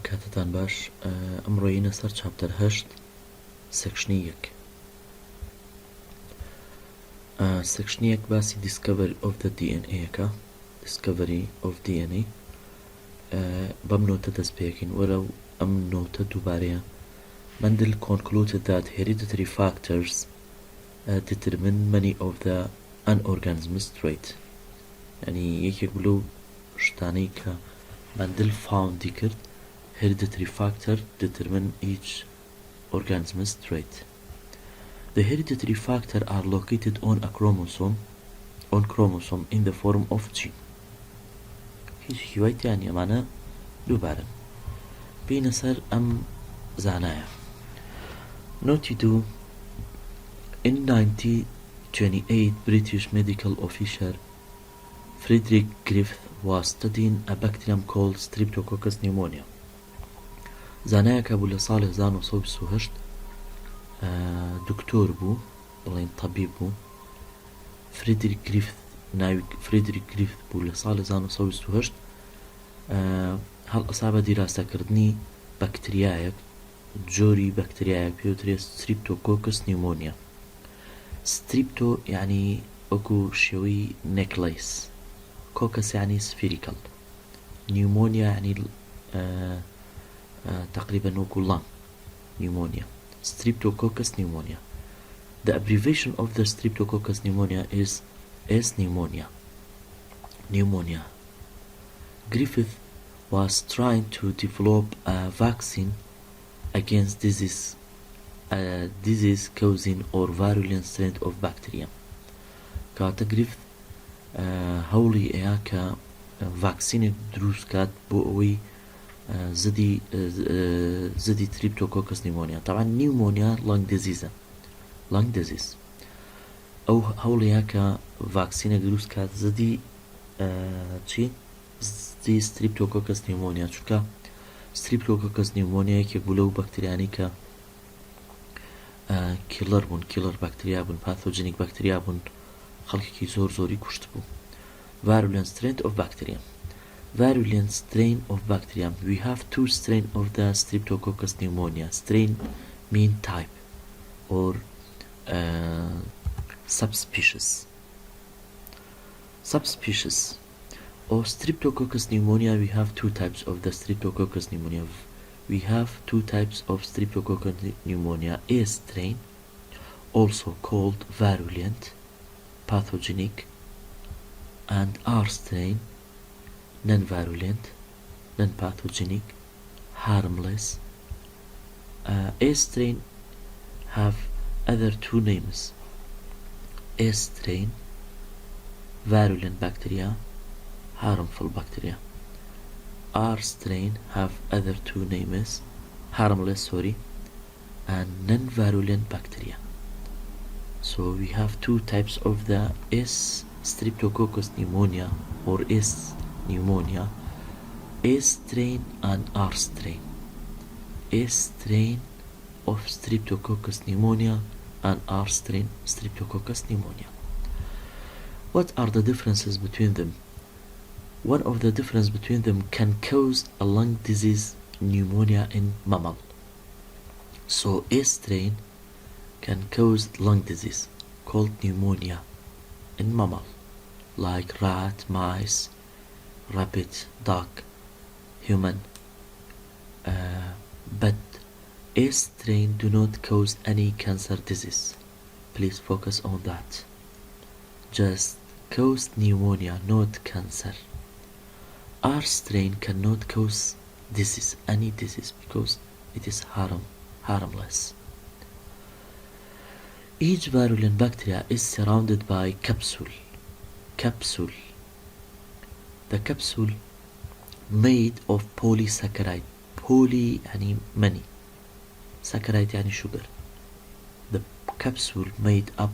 کاتتان باش ئەمڕۆینە سەر چاپتەر 8 سێکشنی 1 سێکشنی 1 باسی Discovery of the DNA یەکە Discovery of DNA بەم نۆتە دەست پێکەین وەرە ئەم نۆتە دووبارەیە Mendel concluded that hereditary factors determine many of the unorganisms trait يعني یەکێک بلو شتانەی کە Mendel found کرد hereditary factor determine each organism's trait. The hereditary factor are located on a chromosome in the form of gene. هیچ هیوایت یان ئەمانە دووبارە بینە سەر ئەم زانایە. Noted in 1928 British medical official Frederick Griffith was studying a bacterium called Streptococcus pneumoniae. زانایەکە بوو لە ساڵی 1928 دکتۆر بوو بڵێن تەبیب بوو فرێدریک گریفت ناوی فرێدریک گریفت بوو لە ساڵی 1928 هەڵ ئەسا بە دیراسەکردنی بەکتریایەک جۆری بەکتریایەک پێوترێت ستریپتۆکۆکس نیومۆنیا. ستریپتۆ یعنی وەکو شێوەی نێکلیس، کۆکس یعنی سفیریکل، نیومۆنیا یعنی تقريبا وەکو لام pneumonia. Streptococcus pneumonia. The abbreviation of the Streptococcus pneumonia is S pneumonia. Griffith was trying to develop a vaccine against disease causing or virulent strain of bacteria. Kata Griffith هەوڵی ئەیە کە ڤاکسینێک دروست کات بۆ ئەوەی زدی تریپتۆکۆکس نیمۆنیا. طبعا نیومۆنیا لەنگ دەزیز ئەو هەوڵەیە کە ڤاکسینێک دروست کات زدی زدی ستریپتۆکۆکس نیمۆنیا، چونکە ستریپتۆکۆکس نیمۆنیا یەکێک بوو لەو بەکتریانی کە کیلەر بوون، کیلەر بەکتریا بوون، پاثۆجینیک بەکتریا بوون، خەڵکێکی زۆری کوشت بوو. Virulent strain of bacterium. Virulent strain of bacterium. We have two strains of the Streptococcus pneumonia. Strain mean type or subspecies. Subspecies of Streptococcus pneumonia. We have two types of the Streptococcus pneumonia. We have two types of Streptococcus pneumonia. A strain, also called virulent, pathogenic, and R strain, non-virulent, non-pathogenic, harmless. A strain have other two names. A strain, virulent bacteria, harmful bacteria. R strain have other two names, harmless, and non-virulent bacteria. So we have two types of the S Streptococcus pneumonia or S pneumonia, A strain and R strain. A strain of Streptococcus pneumonia and R strain Streptococcus pneumonia. What are the differences between them? One of the differences between them can cause a lung disease, pneumonia in mammal. So A strain can cause lung disease called pneumonia in mammal, like rat, mice, rabbit, duck, human. But A strain do not cause any cancer disease. Please focus on that. Just cause pneumonia, not cancer. R strain cannot cause disease, any disease, because it is harmless. Each virulent bacteria is surrounded by capsule. The capsule made of polysaccharide. Poly يعني many, saccharide يعني sugar. The capsule made up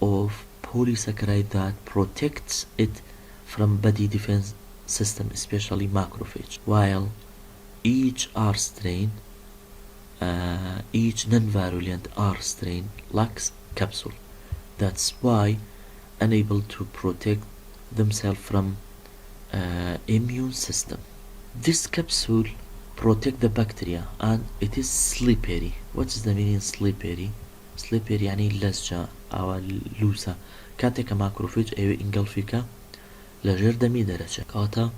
of polysaccharide that protects it from body defense system, especially macrophage. While each R strain, each non-virulent R strain lacks capsule. That's why unable to protect themselves from immune system. This capsule protect the bacteria and it is slippery. What is the meaning slippery? Slippery يعني لزجة أو لوسة. كاتك ماكروفيج أيوة إنجلفيكا لجر دمي درجة كاتا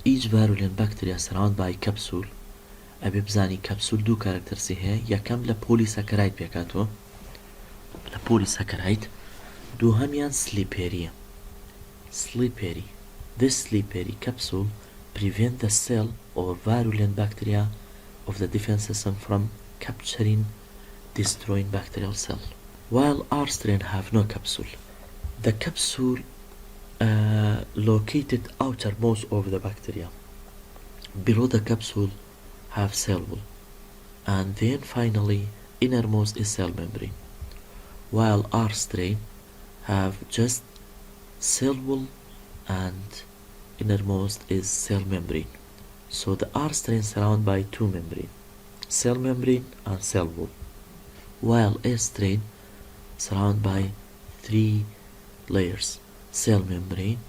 each virulent bacteria surrounded by capsule. أبي بزاني capsule دو كاركترسي هي يكم لبوليساكرايد بيكاتو لبوليساكرايد دو هميان slippery. Slippery. This slippery capsule prevent the cell or virulent bacteria of the defense system from capturing destroying bacterial cell. While R strain have no capsule. The capsule located outermost of the bacteria. Below the capsule have cell wall. And then finally innermost is cell membrane. While R strain have just cell wall and innermost is cell membrane. So the R strain surrounded by two membrane, cell membrane and cell wall. While A strain surrounded by three layers, cell membrane,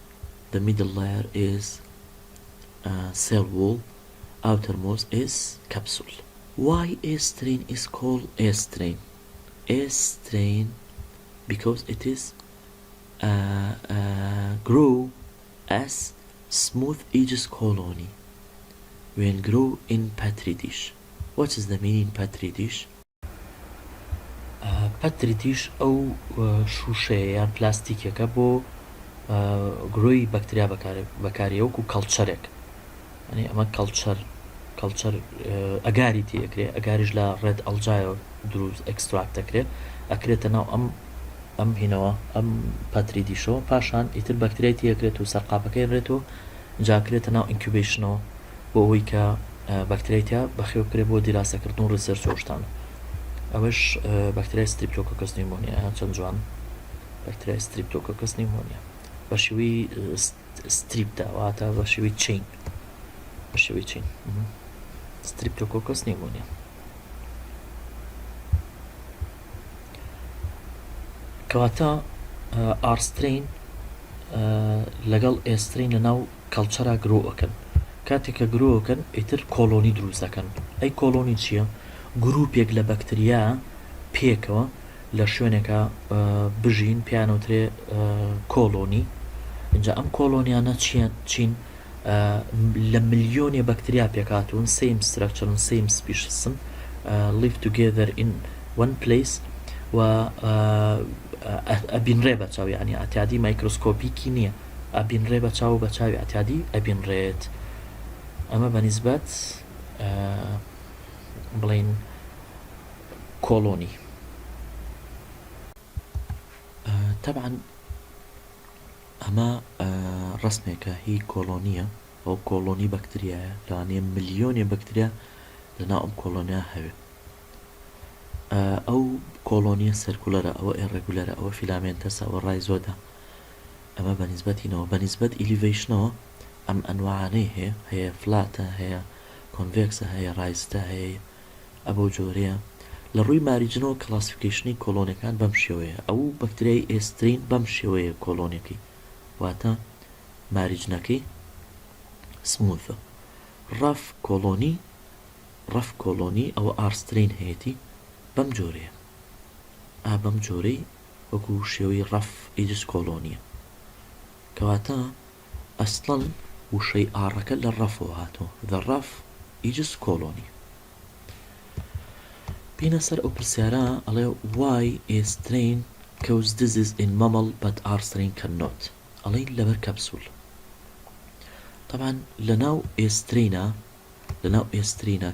the middle layer is cell wall, outermost is capsule. Why A strain is called A strain? A strain because it is grow as smooth edges colony when grow in petri dish. What is the meaning petri dish? petri dish أو شوشة يعني بلاستيكيكا بو گروی بەکتریا بەکارێ وەکو کەڵچەرێک يعني ئەمە کەڵچەر ئەگاری تێکرێ ئەگاریش لە ڕێد ئەڵجایەوە دروست ئەکستراکت دەکرێت ئەکرێتە ناو ئەم هینەوە ئەم پەتری دیشەوە پاشان ئیتر بەکتریای تێکرێت و سەرقاپەکەی ڕێتەوە جاکرێتە ناو ئینکیوبیشنەوە بۆ ئەوەی کە بەکتریای تیا بەخێوکرێت بۆ دیراسەکردن و ڕسەرچ و شتانە ئەوەش بەکتریای ستریپتۆکۆکەس نیمۆنیا چەند جوان بەکتریای ستریپتۆکۆکەس نیمۆنیا بە شێوەی ستریپدا واتە بە شێوەی چین بە شێوەی چین ستریپتۆکۆکەس نیمۆنیا کەواتە ئارسترین لەگەڵ ئێسترین لە ناو کەڵچەرا گرۆەکەن کاتێککە گرۆەکەن ئیتر کۆلۆنی دروست دەکەن ئەی کۆلۆنی چییە؟ گروپێک لە بەکتریا پێکەوە لە شوێنێکە بژین پیانەوترێ کۆلۆنی اینجا ئەم کۆلۆنیانە چین لە ملیۆنێ بەکتریا پێکاتون same structure and same species live together in one place و ئەبینڕێ بە چاو یعنی ئەتیادی مایکرۆسکۆپیکی نییە ئەبینڕێ بە چاو بە چاوی ئەتیادی ئەبینڕێت ئەمە بەنسبەت بڵین کۆلۆنی طبعا ئەمە ڕسمێکە هی کۆلۆنیە ئەو کۆلۆنی بەکتریایە لەوانەیە ملیۆنێ بەکتریا لەناو ئەم کۆلۆنیا هەوێ ئەو کۆلۆنیە سەرکولەرە ئەوە ئێڕێگولەرە ئەوە فیلامێنتەسە ئەوە ڕای زۆدا ئەمە بەنسبەتینەوە بەنسبەت ئیلیڤیشنەوە ئەم ئەنواعانەی هەیە فلاتە هەیە کۆنڤێکسە هەیە ڕایستە هەیە ئەبە جۆرەیە لە ڕووی ماریجنەوە کلاسیفیکیشنی کۆلۆنیەکان بەم شێوەیە ئەو بەکتریای ئێسترین بەم شێوەیە کۆلۆنیەکەی واتە ماریجنەکەی سموثە ڕەف کۆلۆنی ئەوە ئارسترین هەیەی بەم جۆرەیە بەم جۆرەی وەکو شێوەی ڕەف ئیجس کۆلۆنیە کەواتە ئەسڵەن وشەی ئاڕەکە لە ڕەفەوە هاتووە the rough aegis colony بینە سەر ئەو پرسیارە ئەڵێ why a strain cause disease in mammal but R strain cannot ئەڵێ لەبەر کەپسول طبعا لەناو ئێسترینە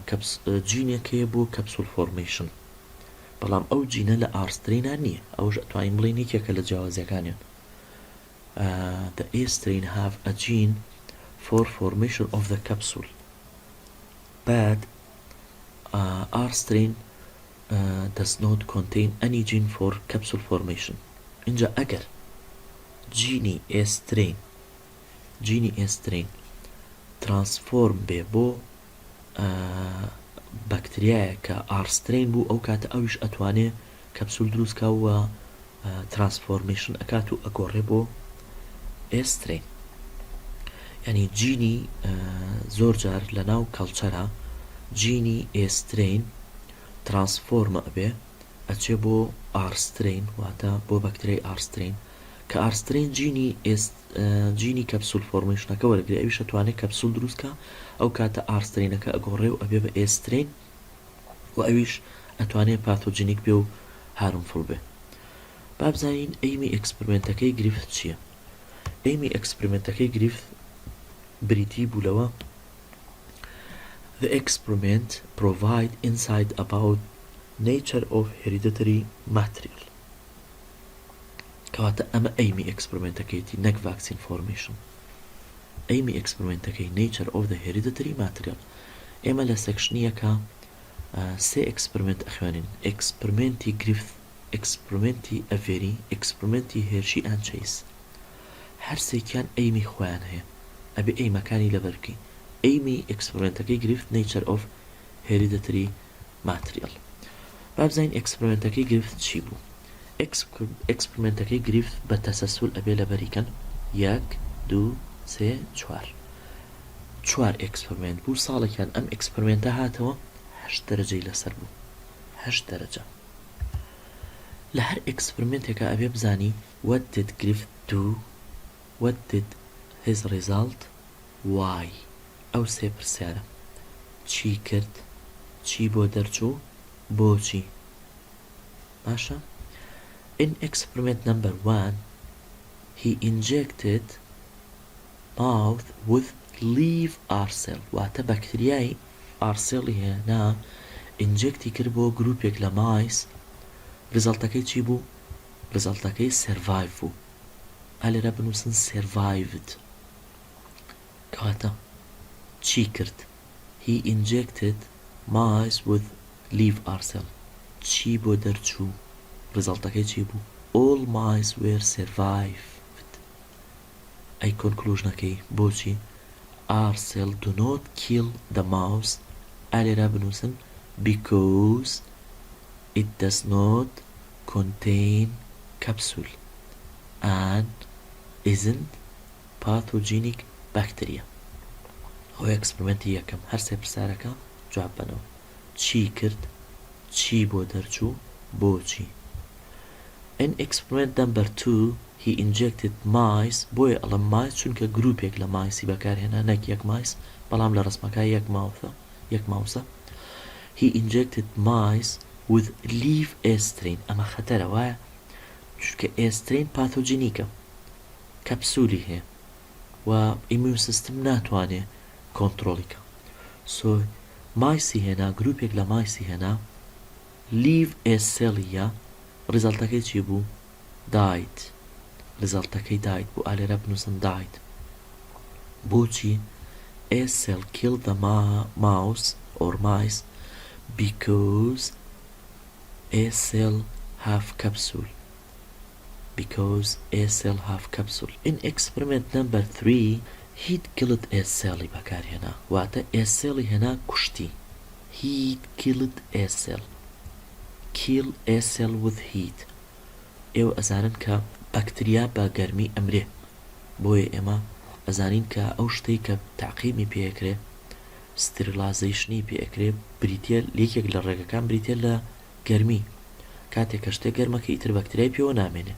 جینێکەیە بۆ کەپسول فۆرمیشن بەڵام ئەو جینە لە R strain نییە ئەوش ئەتوانین بڵێن یەکێکە لە جیاوازیەکانیان the A strain have a gene for formation of the capsule but R strain does not contain any gene for capsule formation اینجا ئەگەر جینی A strain transform بێ بۆ بەکتریایە کە R strain بوو ئەو کاتە ئەویش ئەتوانێ کەپسول دروستکە وە transformation ئەکات و ئەگۆڕێ بۆ A strain یعنی جینی زۆر جار لە ناو کەڵچەرە جینی ئێسترین ترانسفۆرمە ئەبێ ئەچێ بۆ ئارسترین واتە بۆ بەکتریای ئارسترین کە ئارسترین جینی کەپسول فۆرمێشنەکە وەرەگرێ ئەویش ئەتوانێت کەپسول دروستکە ئەو کاتە ئارسترینەکە ئەگۆڕێ و ئەبێ بە ئێسترین و ئەویش ئەتوانێت پاتۆجینیک بێ و هارمفڵ بێ. با بزانین ئەیمی ئەکسپریمنتەکەی گریفت چییە؟ ئەیمی ئەکسپریمنتەکەی گریفت بریتی بوو لەوە The experiment provide insight about nature of hereditary material. کەواتە ئەمە ئەیمی ئەکسپریمنتەکەیتی نەک vaccine formation. ئەیمی ئەکسپریمنتەکەی nature of the hereditary material. ئێمە لە سەکشنیەکە سێ ئەکسپریمنت ئەخوێنین: ئەکسپریمنتی گریفت، ئەکسپریمنتی ئەڤێری، ئەکسپریمنتی هێرشی ئەند چەیس. هەر سێکیان ئەیمی خۆیان هەیە ئەبێ ئەیمەکانی لەبەرکەی. ئەیمی ئەکسپریمنتەکەی گریفت nature of hereditary material. با بزانین ئەکسپریمنتەکەی گریفت چی بوو؟ ئەکسپریمنتەکەی گریفت بە تەسەسول ئەبێ لەبەریکەن 1 2 3 4 چوار ئەکسپریمنت بوو. ساڵێکیان ئەم ئەکسپریمنتە هاتەوە 8 دەرەجەی لەسەر بوو. 8 دەرەجە. لە هەر ئەکسپریمنتێکە ئەبێ بزانی what did Griffith do, what did his result, why. ئەو سێ پرسیارە: چی کرد، چی بۆ دەرچوو، بۆچی. باشە؟ In experiment number 1 he injected mouth with leaf arsel واتە بەکتریای ئارسێڵی هێنا ئینجێکتی کرد بۆ گروپێک لە مایس. ریزەڵتەکەی چی بوو؟ ریزەڵتەکەی سەرڤایڤ بوو. ئالێرە بنووسن سەرڤایڤد. کەواتە چی کرد؟ he injected mice with leaf arsel. چی بۆ دەرچوو؟ ریزەڵتەکەی چی بوو؟ all mice were survived. ئەی کۆنکلوژنەکەی بۆچی؟ arsel do not kill the mouse. ئالێرە بنووسن because it does not contain capsule and isn't pathogenic bacteria. ئەو ئەکسپریمنتی یەکەم هەر سێ پرسیارەکە جواب بنەوە: چی کرد، چی بۆ دەرچوو، بۆچی. In experiment number 2 he injected mice. بۆیە ئەڵم mice چونکە گروپێک لە مایسی بەکارهێنا نەک یەک مایس، بەڵام لە ڕسمەکە یەک ماوسە. he injected mice with leaf aspirin. ئەمە خەتەرە وایە چونکە ئێسترین پاتۆجینیکە، کەپسولی هەیە و ئیمیون سیستم ناتوانێ کۆنتڕۆڵیکە. سۆ مایسی هێنا، گروپێک لە مایسی هێنا، لیف ئێسێڵیە. ریزەڵتەکەی چی بوو؟ دایت. ریزەڵتەکەی دایت بوو. ئالێرە بنووسن دایت. بۆچی؟ A cell killed the mouse or mice because a cell have capsule. Because a cell have capsule. In experiment number 3 he'd killed a cell بەکار هێنا واتە a cell هێنا کوشتی. he'd killed a cell. kill a cell with heat. ئێوە ئەزانن کە بەکتریا بە گەرمی ئەمرێ، بۆیە ئێمە ئەزانین کە ئەو شتەی کە تاقیمی پێەکرێ، ستریلایزیشنی پێەکرێ، بریتە یەکێک لە ڕێگەکان بریتە لە گەرمی. کاتێک کە شتێک گەرمەکە ئیتر بەکتریای پێوە نامێنێ.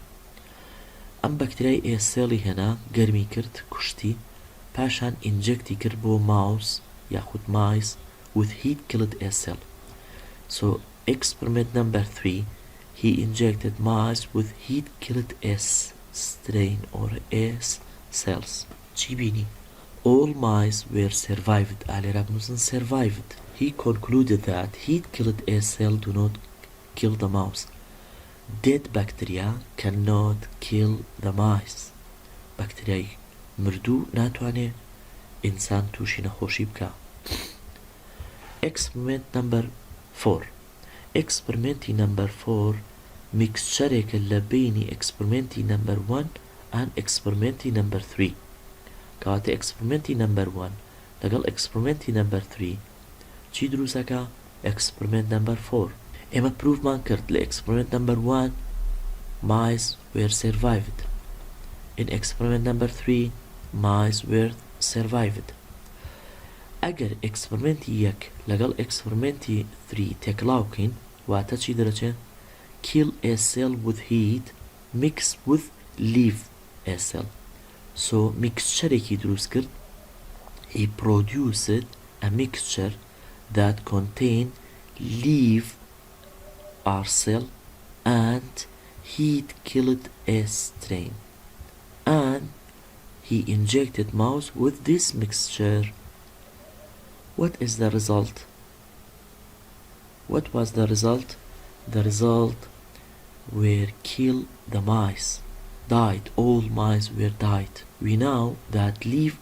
ئەم بەکتریای ئێسێڵی هێنا، گەرمی کرد، کوشتی، پاشان ئینجێکتی کرد بۆ ماوس یاخود مایس with heat killed a cell. So experiment number 3 he injected mice with heat killed S strain or S cells. چی بینی؟ all mice were survived. ئالێرە بنووسن survived. he concluded that heat killed a cell do not kill the mouse. dead bacteria cannot kill the mice. بەکتریای مردوو ناتوانێ ئینسان تووشی نەخۆشی بکە. experiment number 4 experimenti number 4 mixturێکە لە بینی experimenti number 1 and experimenti number 3. کەواتە experimenti number 1 لەگەڵ experimenti number 3 چی دروستەکە؟ experiment number 4. ئێمە پروفمان کرد لە experiment number 1 mice were survived. In experiment number 3 mice were survived. ئەگەر ئەکسپریمەنتی 1 لەگەڵ ئەکسپریمەنتی 3 تێکڵاوکەین واتە چی دەرەچێت؟ kill a cell with heat mix with leave a cell. So mixtureێکی دروست کرد. He produced a mixture that contained leave our cell and heat killed a strain. And he injected mouse with this mixture. What is the result? What was the result? The result were kill the mice. Died. All mice were died. We know that leave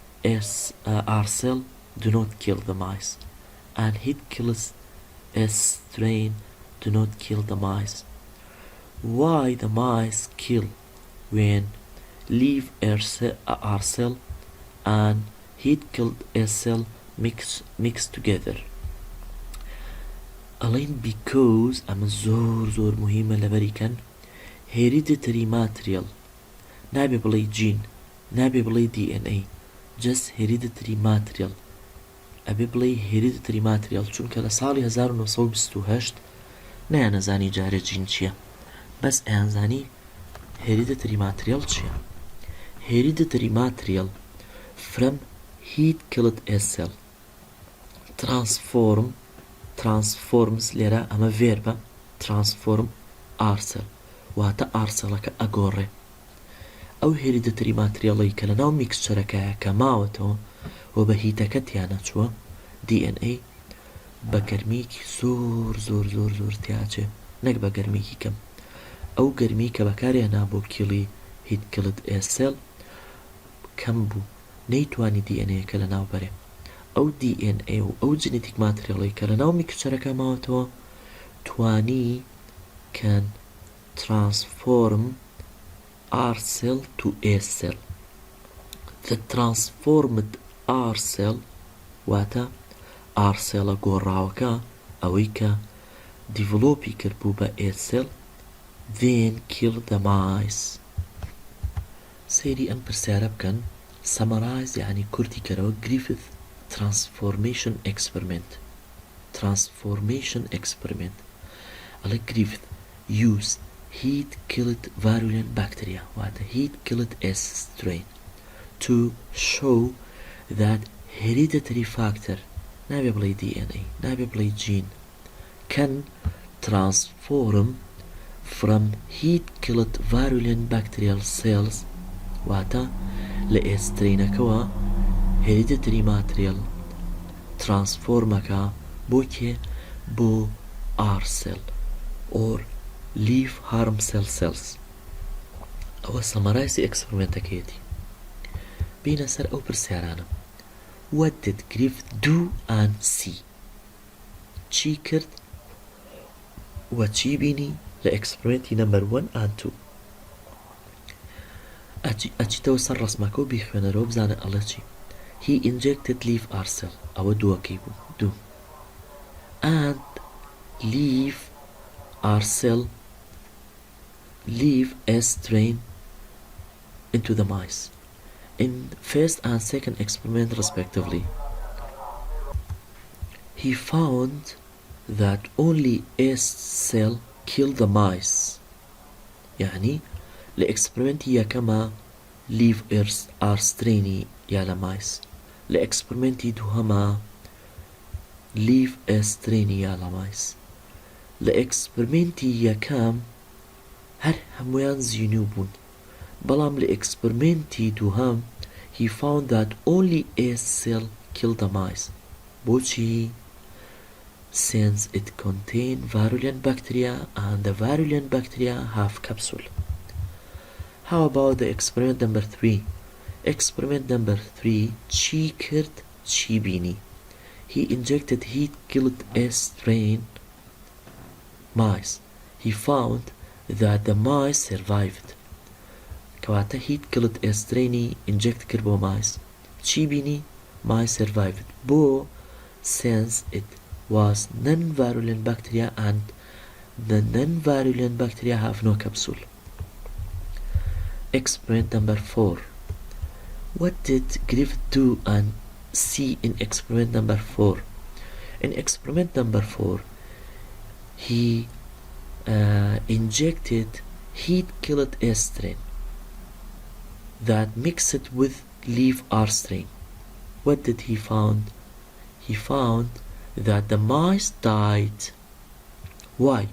our cell do not kill the mice. And heat kills a strain do not kill the mice. Why the mice kill when leave our cell and heat killed a cell mixed together? Again, because ئەمە زۆر مهمە لەبەریکەن hereditary material نابێ بڵێ gene نابێ بڵێ DNA just hereditary material ئەبێ بڵێ hereditary material چونکە لە ساڵی 1928 نەیانەزانی جارە جین چییە بەس ئەیانزانی hereditary material چییە. Hereditary material from heat killed a cell transforms لێرە ئەمە verba transform our cell واتە our cellەکە ئەگۆڕێ. ئەو hereditary materialەی کە لەناو میکسچەرەکەیە کە ماوەتەوە و بە هیتەکە تیانە چووە DNA بە گەرمیکی زۆر تیاچێ نەک بە گەرمیکی کەم. ئەو گەرمی کە بەکارهێنا بۆ کیڵی هیت کلت a cell کەم بوو نەیتوانی DNA کە لەناو بەرێ. ئەو DNA و ئەو جنێتیک ماتریاڵی کە لەناو میکسچەرەکە ماوەتەوە توانی can transform our cell to a cell. The transformed our cell واتە our cellە گۆڕاوەکە ئەوەی کە developی کرد بوو بە a cell then kill the mice. سەیری ئەم پرسیارە بکەن. Summarize یعنی کورتی کەرەوە Griffith transformation experiment ئەڵێ Griffith used heat killed virulent bacteria واتە heat killed a strain to show that hereditary factor نابێ بڵێ DNA نابێ بڵێ gene can transform from heat killed virulent bacterial cells واتە لە ئێسترینەکەوە hereditary material transformەکە بۆ کێ بۆ our cell or leave harm cells. ئەوە سەمەرایسی ئەکسپریمەنتەکەیەتی. بینە سەر ئەو پرسیارانە. What did Griffith do and see? چی کرد و چی بینی لە ئەکسپریمەنتی نمبر 1 and 2؟ ئەچیتەوە سەر ڕسمەکە و بیخوێنەرەوە بزانە ئەڵە چی. He injected leave our cell ئەوە دووەکەی بوو دوو and leave our cell leave a strain into the mice in first and second experiment respectively. He found that only a cell killed the mice يعني لإكسبرمنتي يكما leave our strain يالا mice لإكسبرمنتي دوهما leave a strain يالا mice لإكسبرمنتي يكام هر همویان زینو بون بەڵام لە ئەکسپریمەنتی دووهەم he found that only a cell killed the mice. بۆچی؟ since it contained virulent bacteria and the virulent bacteria have capsule. How about the experiment number 3? Experiment number 3 چی کرد چی بینی. He injected heat killed a strain mice. He found that the mice survived. كواتا heat killed a strain inject کرد بۆ mice. چی بینی؟ mice survived. بۆ since it was non-virulent bacteria and the non-virulent bacteria have no capsule. Experiment number 4. What did Griffith do and see in experiment number 4. In experiment number 4, he injected heat-killed A strain that mixed with leaf R strain. What did he found? He found that the mice died. Why?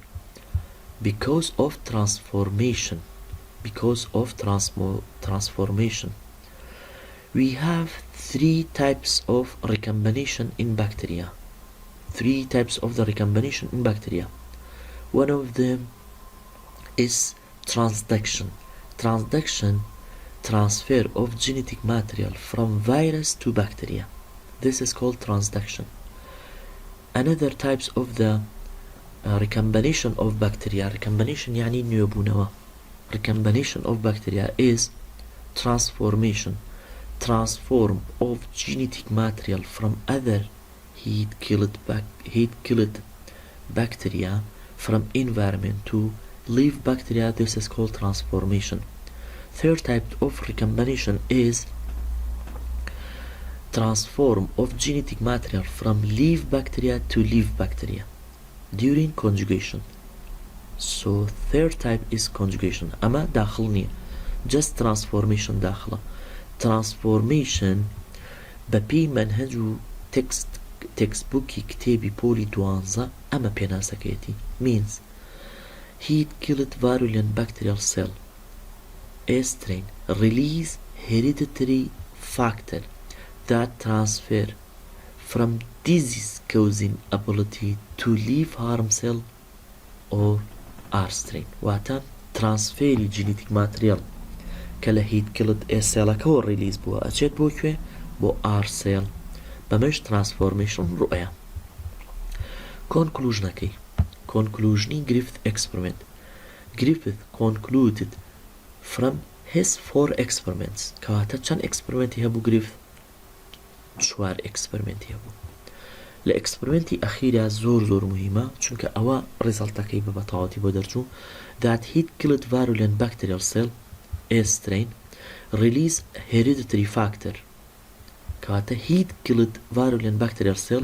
Because of transformation. Because of transformation. We have 3 types of recombination in bacteria. 3 types of the recombination in bacteria. One of them is transduction. Transduction, transfer of genetic material from virus to bacteria. This is called transduction. Another types of the recombination of bacteria. Recombination يعني نيوبونوا. Recombination of bacteria is transformation. Transform of genetic material from other heat-killed bacteria from environment to live bacteria. This is called transformation. Third type of recombination is transform of genetic material from live bacteria to live bacteria during conjugation. So third type is conjugation. أما داخلني just transformation داخله. Transformation ببي منهج textbook كتابي بولي دوانزا أما بيناسكيتي means heat-killed virulent bacterial cell A strain release hereditary factor that transfer from disease-causing ability to leave harm cell or R strain. واتا transfer genetic material كلا heat-killed A cell كور release بوا أجد بو كوي بو R cell بمش transformation رؤية. Conclusion كي conclusion Griffith experiment. Griffith concluded from his 4 experiments. كواتا چند experiment هبو Griffith 4 experiment هبو. لإكسبرمنتي أخيرة زور مهمة چونك أوا ريزلتاكي ببطاعتي بودرجو that heat-killed virulent bacterial cell A strain release hereditary factor. كواتا heat-killed virulent bacterial cell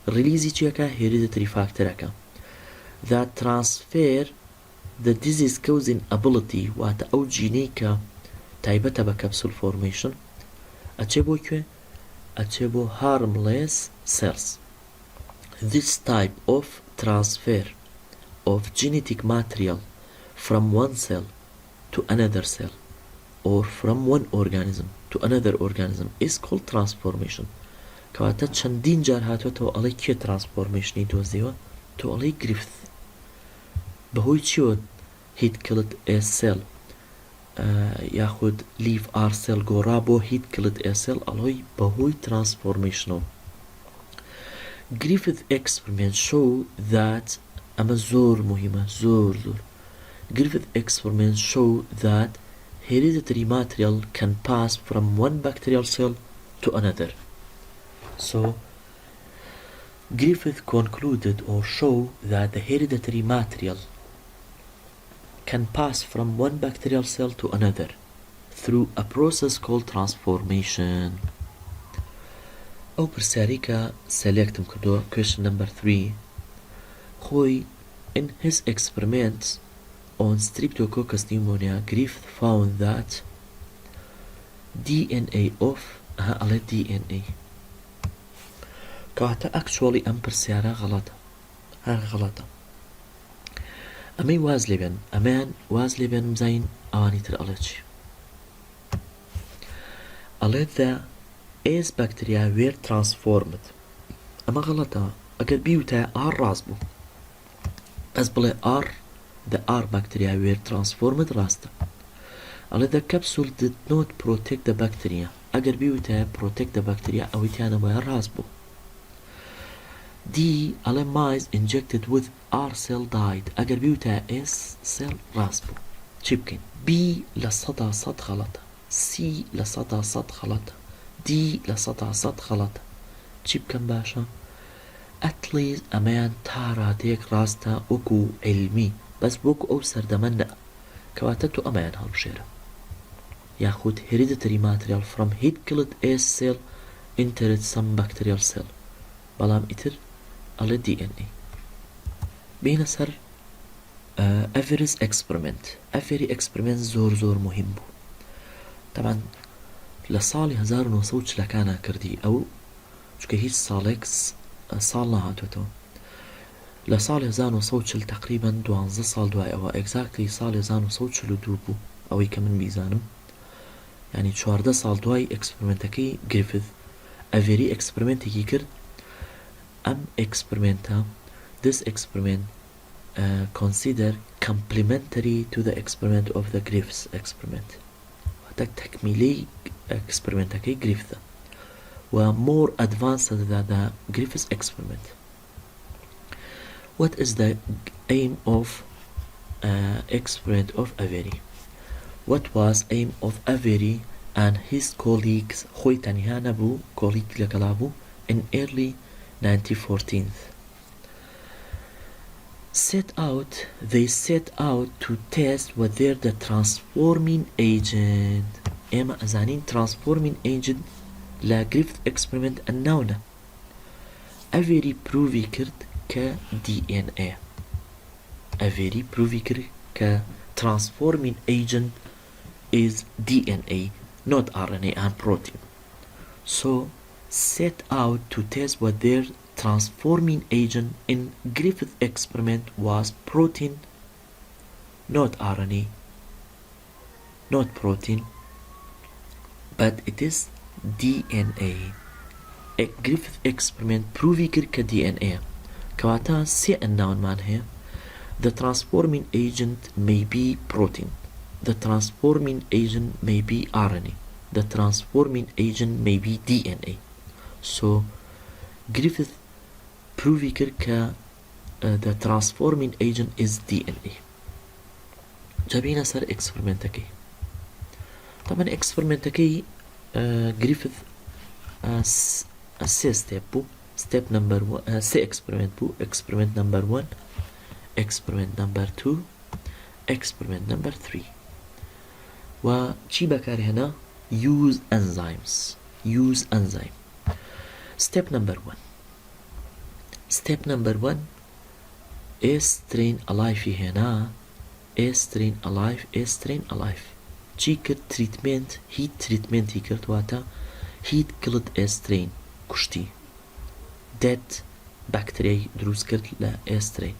release چيكا hereditary factor أكا that transfer the disease-causing ability واتا أو جينيكا تايبتا بكبسول formation أتشبو كوي أتشبو harmless cells. This type of transfer of genetic material from one cell to another cell or from one organism to another organism is called transformation. كواتا چندين جار هاتو تو علي كي transformation دوزيوه تو علي Griffith بهوي چيود heat-killed A cell ياخد leave R cell قرابو heat-killed A cell علي بهوي transformational. Griffith experiment show that أما زور مهمة زور Griffith experiments show that hereditary material can pass from one bacterial cell to another. So Griffith concluded or show that the hereditary material can pass from one bacterial cell to another through a process called transformation. أو برساريكا select مكدو question number 3 خوي in his experiments on Streptococcus pneumoniae Griffith found that DNA of DNA كواتا actually أم برسيارة غلطة غلطة أمي واز لبن أمان واز لبن مزين أواني تر ألتش ألت the AIDS bacteria were transformed أما غلطة أقل بيوتا R راسبو بس بلا R the R bacteria were transformed rasta. ألت the capsule did not protect the bacteria أقل بيوتا protect the bacteria أو يتيانا بها راسبو D mice injected with R cell died أقل بيوتا S cell راسبو شبكين B لصدا صد غلطة C لصدا صد غلطة D لصدا صد غلطة شبكين باشا at least أمان تارا ديك راستا وكو علمي بس بوكو أو سردمنا كواتتو أمان هالشيرة ياخد hereditary material from heat-killed A cell entered some bacterial cell بەڵام ئیتر ئەڵێ DNA بینە سەر ئەڤرز ئەکسپریمنت ئەڤری ئەکسپریمنت زۆر مهم بوو طبعا لە ساڵی 1940 کردی ئەو چکە هیچ ساڵێک ساڵ نەهاتوێتەوە لە ساڵی 1940 تقریبا 12 ساڵ دوای ئەوە ئەگزاکتلی ساڵی 1942 بوو ئەوەی کە من بیزانم ینی 14 ساڵ دوای ئەکسپریمنتەکەی گریفت ئەڤری ئەکسپریمنتێکی کرد ئەم ئەکسپریمنتە this experiment consider complementary to the experiment of the Griffiths experiment تكميلي experiment Griffith و more advanced than the Griffiths experiment. What is the aim of experiment of Avery? What was aim of Avery and his colleagues خوي تانيها نبو colleague لقلابو in early 1914 they set out to test whether the transforming agent اما ازانين transforming agent لا Griffith experiment النونة Avery provي كرد ك DNA Avery provي كرد ك transforming agent is DNA not RNA and protein so set out to test whether transforming agent in Griffith experiment was protein not RNA not protein but it is DNA a Griffith experiment proving ك DNA كواتا سي unknown man here the transforming agent may be protein the transforming agent may be RNA the transforming agent may be DNA so Griffith proving ك the transforming agent is DNA جابينا سر experiment طبعا experiment Griffith سي step بو step number 1 سي experiment بو experiment number 1 experiment number 2 experiment number 3 و چی بکاری هنا use enzyme step number 1 A strain alive هنا A strain alive چی کرد treatment heat treatment هی کرد واتا heat killed A strain کشتی dead bacteria دروست کرد ل A strain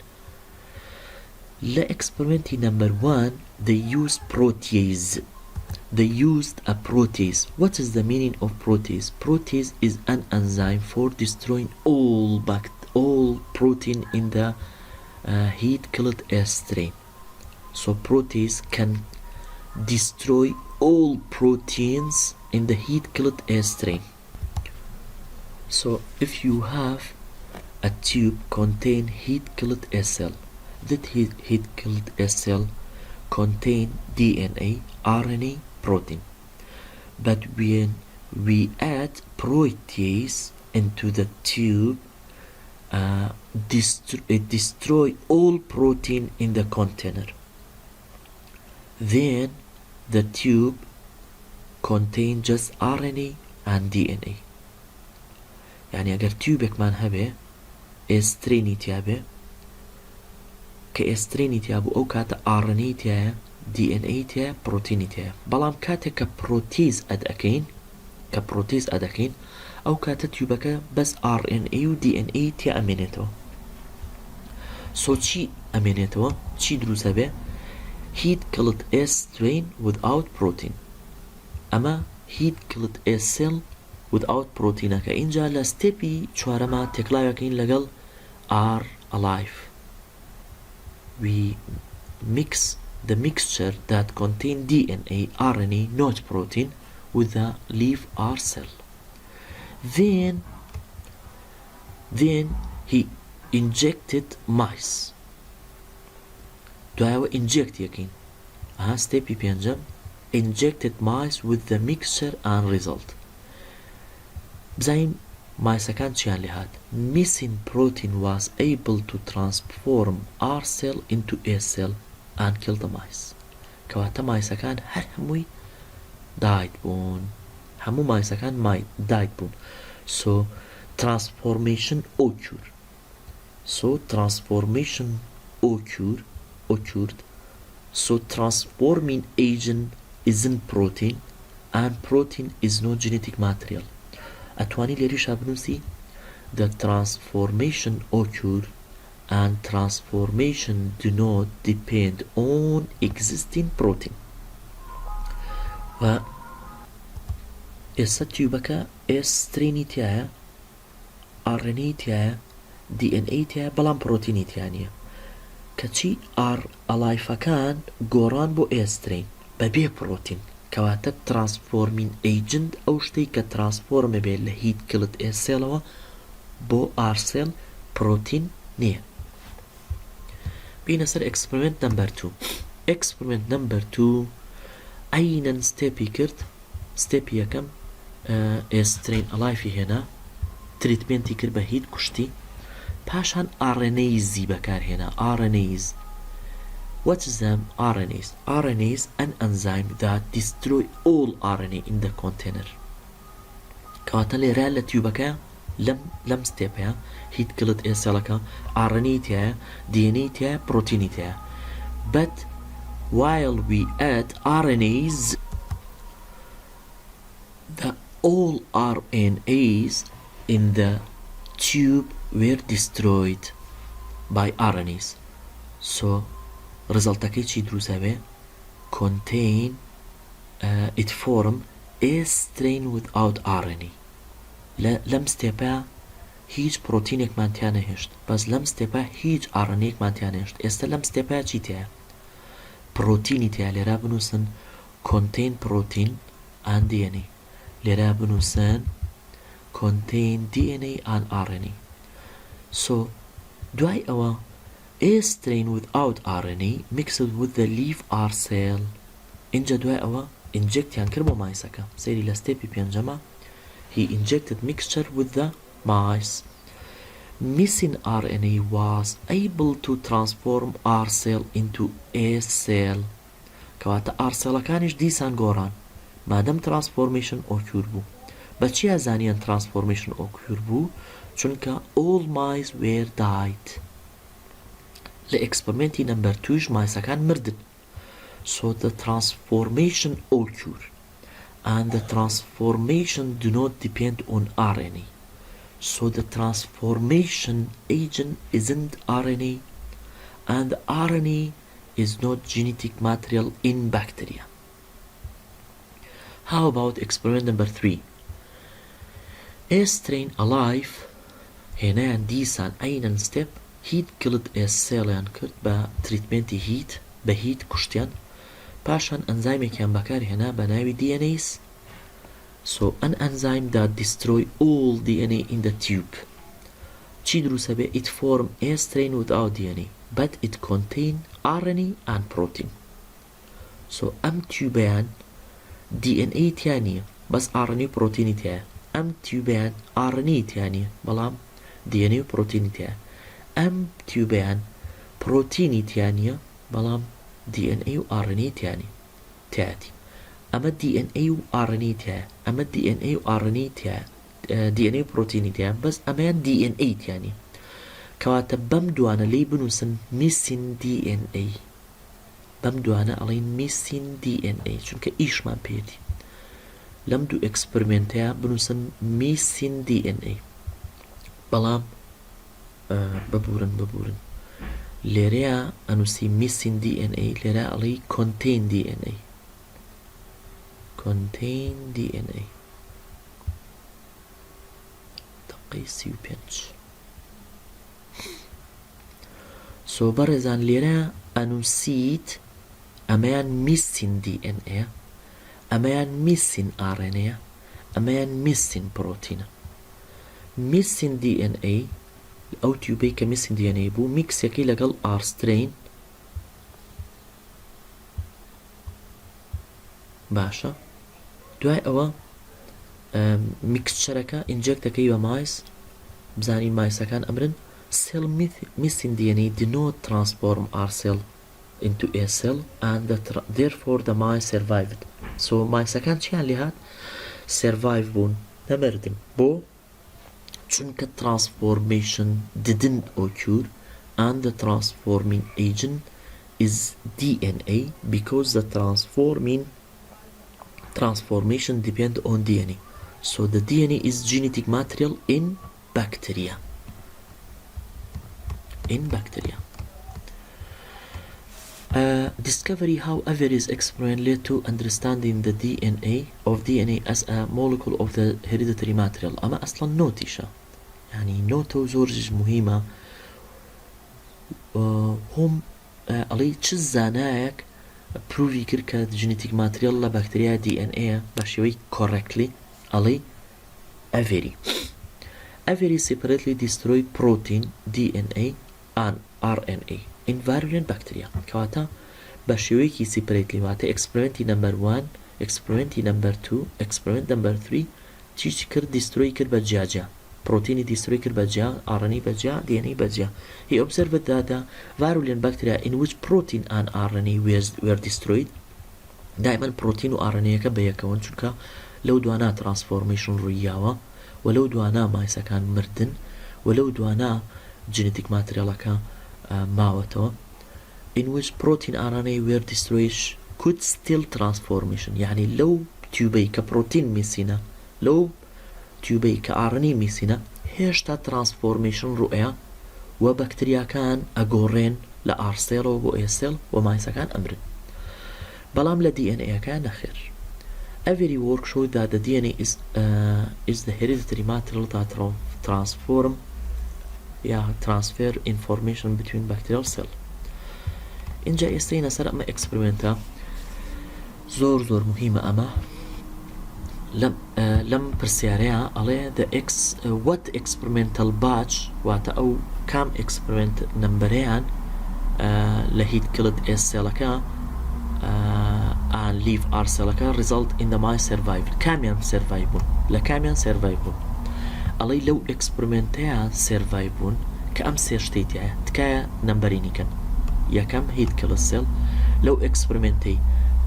ل experiment number 1 they used protease they used a protease what is the meaning of protease protease is an enzyme for destroying all protein in the heat killed A strain so protease can destroy all proteins in the heat killed A strain so if you have a tube contain heat killed A cell that heat killed A cell contain DNA RNA protein but when we add protease into the tube it destroy all protein in the container then the tube contain just RNA and DNA يعني اگر تيوبك مان هبه استريني تيابه كاستريني تيابه او كاتا RNA تيا DNA تيا بروتين تيا بلام كاتا كبروتيز ادكين او كاتا تيوبك بس RNA و DNA تيا امينيتو سو چي امينيتو چي دروسه به heat killed A strain without protein اما heat killed A cell without protein که اینجا لستپی چوارما تکلایو که این لگل are alive we mix the mixture that contain DNA RNA not protein with the leaf R cell then he injected mice دوایەوە inject یەکەین stepی پێنجەم injected mice with the mixture and result بزانین مایسەکان چیان لێ هات missing protein was able to transform R cell into A cell and kill the mice کەواتە مایسەکان هەر هەمووی دایت بوون هەموو مایسەکان دایت بوون So transformation occurred. So transformation occurred. So transforming agent isn't protein and protein is no genetic material. أتواني ليريش أبنوسي the transformation occurred and transformation do not depend on existing protein. و ئێستا تیوبەکە ئێسترینی تایە RNA تایە DNA تایە بەڵام پرۆتینی تیا نییە کەچی ئەلایفەکان گۆڕان بۆ ئێسترین بەبێ پرۆتین کەواتە ترانسفۆرمین ئەیجنت ئەو شتەی کە ترانسفۆرمە بێت لە هیت کلت ئێسێلەوە بۆ ئارسێل پرۆتین نییە. بینە سەر ئەکسپریمنت نمبر 2. ئەکسپریمنت نمبر 2 ئەینەن ستێپی کرد. ستێپی یەکەم ئێسترین ئەلایفی هێنا تریتمنتی کرد بە هیت کوشتی پاشان RNAs بەکارهێنا. RNAs. What is them? RNAs. RNAs an enzyme that destroy all RNA in the container. کەواتە لێرە لە تیوبەکە لەم ستێپەیە هیت کلت ئێسێڵەکە RNA تایە DNA تایە پرۆتینی تایە. But while we add RNAs the all RNAs in the tube were destroyed by RNAs. So resultەکەی چی دروستە بێ contain it form a strain without RNA. لەم ستێپە هیچ پرۆتینێکمان تیا نەهێشت بەس لەم ستێپە هیچ RNAیەکمان تیا نەهێشت. ئێستا لەم ستێپە چی تایە پرۆتینی تیا. لێرە بنووسن contain protein and DNA. لێرە بنووسن contain DNA and RNA. So دوای ئەوە a strain without RNA mixed with the leaf R cell. اینجا دوای ئەوە injectiان کرد بۆ مایسەکە. سەیری لە ستێپی پێنجەمە he injected mixture with the mice. Missing RNA was able to transform R cell into A cell. کەواتە R cellەکانیش دیسان گۆڕان مادەم transformation occur بوو. بەچی ئازانیان transformation occur بوو چونکە all mice were died. لە ئەکسپریمنتی نمبر 2 مایسەکان مردن. So the transformation occur and the transformation do not depend on RNA. So the transformation agent isn't RNA and RNA is not genetic material in bacteria. How about experiment number 3? A strain alive هێنایان دیسان ئەینەن ستێپ هیت کلت ئێسێڵیان کرد بە تریتمنتی هیت بە هیت کوشتیان پاشان ئەنزایمێکیان بەکارهێنا بە ناوی DNAs. So an enzyme that destroy all DNA in the tube. چی دروستە بێ it form a strain without DNA but it contain RNA and protein. So ئەم تیوبەیان DNA تیا نییە بەس RNA و پرۆتینی تایە. ئەم تیوبەیان RNA تیا نییە بەڵام DNA و پرۆتینی تایە. ئەم تیوبەیان پرۆتینی تیا نییە بەڵام DNA و RNA تایەتی. ئەمە DNA و RNA تایە ئەمە DNA و RNA تایە DNA و پرۆتینی تایە بەس ئەمەیان DNA تیا نییە. کەواتە بەم دوانە لی بنووسن missing DNA. بەم دوانە ئەڵێن missing DNA چونکە ئیشمان پێێتی. لەم دوو ئەکسپریمنتەیە بنووسن missing DNA. بەڵام ببورن لێرەیە ئەنووسی missing DNA لێرە ئەڵێ contain DNA. contain DNA دقەی 35. سۆ بەڕێزان لێرە ئەنووسیت ئەمەیان missing DNA ئەمەیان missing RNA ئەمەیان missing پرۆتینە. missing DNA ئەو تیوبەی کە missing DNA بوو میکسێکی لەگەڵ R strain باشە. دوای ئەوە میکسچەرەکە ئینجێکتەکەی بە مایس بزانین مایسەکان ئەمرن. cell missing DNA did not transform R cell into A cell and therefore the mice survived. So مایسەکان چیان لێ هات survive بوون نەمردن بۆ چونکە transformation didn't occur and the transforming agent is DNA because the transformation depend on DNA. So the DNA is genetic material in bacteria. Discovery, however, is experiment led to understanding the DNA as a molecule of the hereditary material. أما أصلا نوتيشة يعني نوتو زورج مهمة هم علي چه زانایك پروفی کرد که genetic material لا بكتيريا DNA باشوي correctly علي Avery separately destroy protein DNA and RNA in virulent bacteria. كواتا باشويكي separately واتا experiment number 1 experiment number 2 experiment number 3 تيش كرد destroy كرد بجاجة protein destroy كرد بجا RNA بجا DNA بجا. He observed that the virulent bacteria in which protein and RNA were destroyed دائما protein و RNA كبيكون چونك لو دوانا transformation روياوا ولو دوانا مايسا كان مردن ولو دوانا genetic material كا ماوتو in which protein RNA were destroyed could still transformation يعني لو تيوبي كبروتين ميسينا لو تيوبي كRNA ميسينا هيشتا transformation رؤيا وبكتيريا كان أجورين لأرسيل وبوئيسيل ومايسا كان أمرن بلام ل DNA كان نخير. Every work showed that the DNA is the hereditary material that transfer information between bacterial cell. اینجا ئێستەینە سەر ئەمە ئەکسپریمنتە زۆر مهمە ئەمە لەم پرسیارەیە ئەڵێ what experimental batch واتە ئەو کام experiment نمبەرەیان لە هیت کلت ئێسێڵەکە and leave our cellaka result in the mice survival كاميان survival لا كاميان survival علي لو experimentها survival كأم سيرشتيتها تكايا نمبريني كان يا كم هيد كل السيل لو experimentي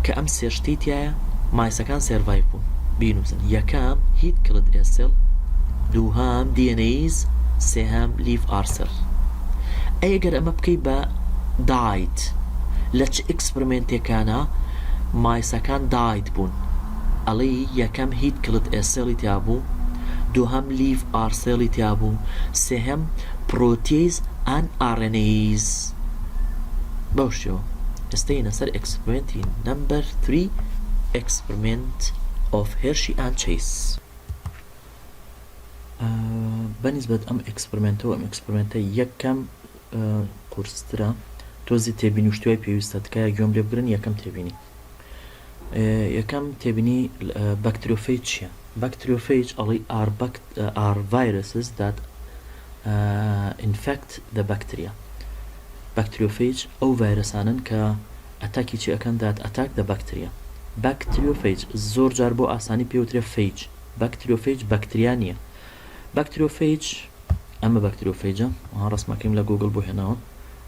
كأم سيرشتيتها mice كان survival بينوزن يا كم هيد كل السيل دوهام DNAs سهم leave our cell أيجر أما بكي با died لچ اكسپریمنتی كانا مايسا كان دايد بون علي يكم هيد كلت اسيلي تيابو دوهم ليف ارسيلي تيابو سهم بروتيز ان ارنيز بوشو استينا سر اكسپريمنتي نمبر 3 experiment of Hershey and Chase. بالنسبة ام اكسپریمنت يكم قرسترا تۆزی تێبینی و شتوای پێویستە تکایە گوێم لێ بگرن یەکەم تێبینی بەکتریۆفەیج چییە؟ بەکتریۆفەیج ئەڵی are viruses that infect the bacteria. بەکتریۆفەیج ئەو ڤایرەسانن کە ئەتاکی چی ئەکەن that attack the bacteria. بەکتریۆفەیج زۆر جار بۆ ئاسانی پێوترێ فەیج. بەکتریۆفەیج بەکتریا نییە. بەکتریۆفەیج ئەمە بەکتریۆفەیجە ڕسمەکەیم لە گوگل بۆ هێناوە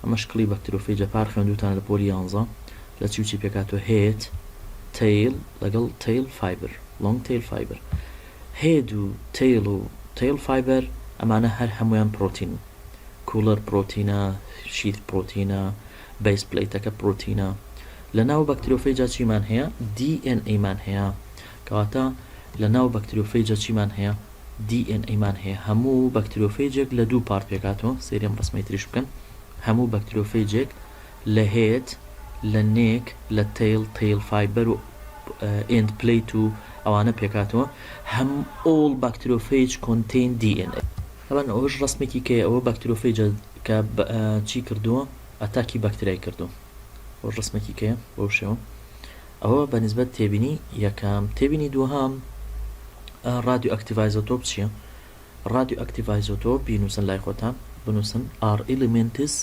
ئەمە شکلی بەکتریۆفەیجە پار خوێندوتان لە پۆلی 11 لە چی پێکاتوە هێت تیل لەگەڵ تیل فایبر لۆنگ تیل فایبر هێد و تیل فایبر ئەمانە هەر هەمویان پرۆتین کولەر پرۆتینە شیت پرۆتینە بیس پلیتەکە پرۆتینە لە ناو بەکتریۆفەیجە چیمان هەیە DNA مان هەیە کەواتە لە ناو بەکتریۆفەیجە چیمان هەیە DNA مان هەیە هەموو بەکتریۆفەیجێک لە دوو پارت پێکاتەوە سێریم ڕسمەی تریش بکەن هەموو بەکتریۆفەیجێک لە هێت لە نێک لە تیل فایبەر و ئند پلیت و ئەوانە پێکاتەوە هەم all bacteriophage contain DNA. طبعا ئەوەش ڕسمێکی کەیە ئەوە بەکتریۆفەیجە کە چی کردووە ئەتاکی بەکتریای کردو ئەوە ڕسمێکی کەیە بەو شێوە ئەوە بەنسبەت تێبینی یەکەم. تێبینی دووهەم رادیۆ ئەکتیڤایزۆتۆپ چییە؟ رادیۆ ئەکتیڤایزۆتۆپ بینووسن لای خۆتان بنووسن are elements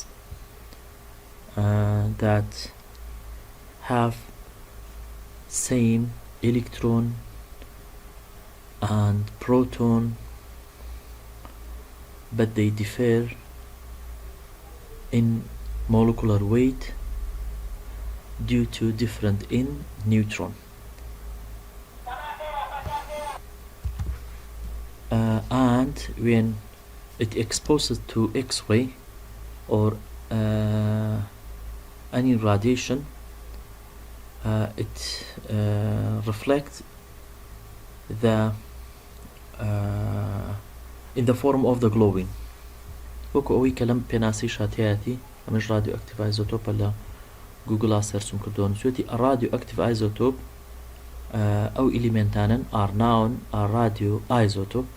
that have same electron and proton but they differ in molecular weight due to different in neutron. And when it exposes to X-ray or any radiation. It reflects the in the form of the glowing. وەکو ئەوەی کە لەم پێناسی شاتیاتی ئەمەش رادیو ئەکتیڤ ئایزۆتۆپە لە گوگڵا سەرچم کردووە نووسێتی رادیو ئەکتیڤ ئایزۆتۆپ ئەو ئیلیمنتانن ئارناون رادیو ئایزۆتۆپ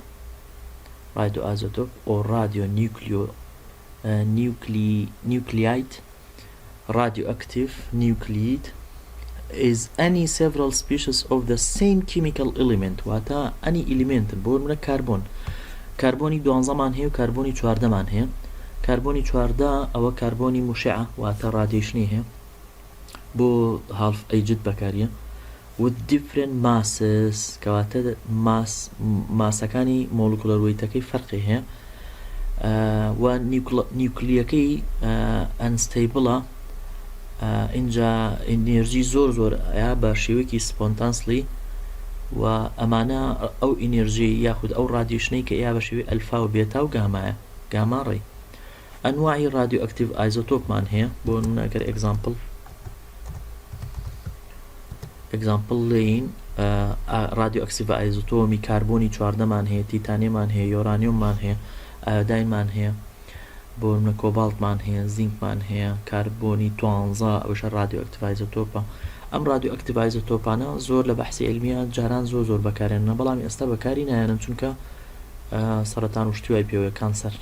or radio nuclide. Radioactive nuclide is any several species of the same chemical element. واتە any element بۆ منە کاربۆنی 12 مان هەیە و کاربۆنی 14 مان هەیە. کاربۆنی 14 ئەوە کاربۆنی مشعە واتە رادیشنی هەیە بۆ half aged بەکاریە with different masses کەواتە ماسەکانی مۆلکولەر وەیتەکەی فەرقی هەیە و نیوکلیەکەی unstable اینجا ئینێرژی زۆر بە شێوەیەکی سپۆنتانسلی و ئەمانە ئەو ئینێرژی یاخود ئەو رادیشنەی کە یا بە شێوەی ئەلفا و بێتا و گامایە گاماڕێ. ئەنواعی رادیو ئەکتیڤ ئایزۆتۆپمان هەیە بۆ نەگەر example لین رادیو ئەکتیڤ ئایزۆتۆمی کاربۆنی 14 مان هەیە، تیتانیەمان هەیە، یۆرانیۆممان هەیە، ئایۆداینمان هەیە، بۆ منە کۆباڵتمان هەیە، زینکمان هەیە، کاربۆنی 12 ئەوشە رادیو ئەکتیڤ ئایزۆتۆپە. ئەم رادیو ئەکتیڤ ئایزۆتۆپانە زۆر لە بەحسی علمیە جاران زۆر بەکارێنن، بەڵام ئێستا بەکاری نایەنن چونکە سەرەتان و شتیوای پێوەیە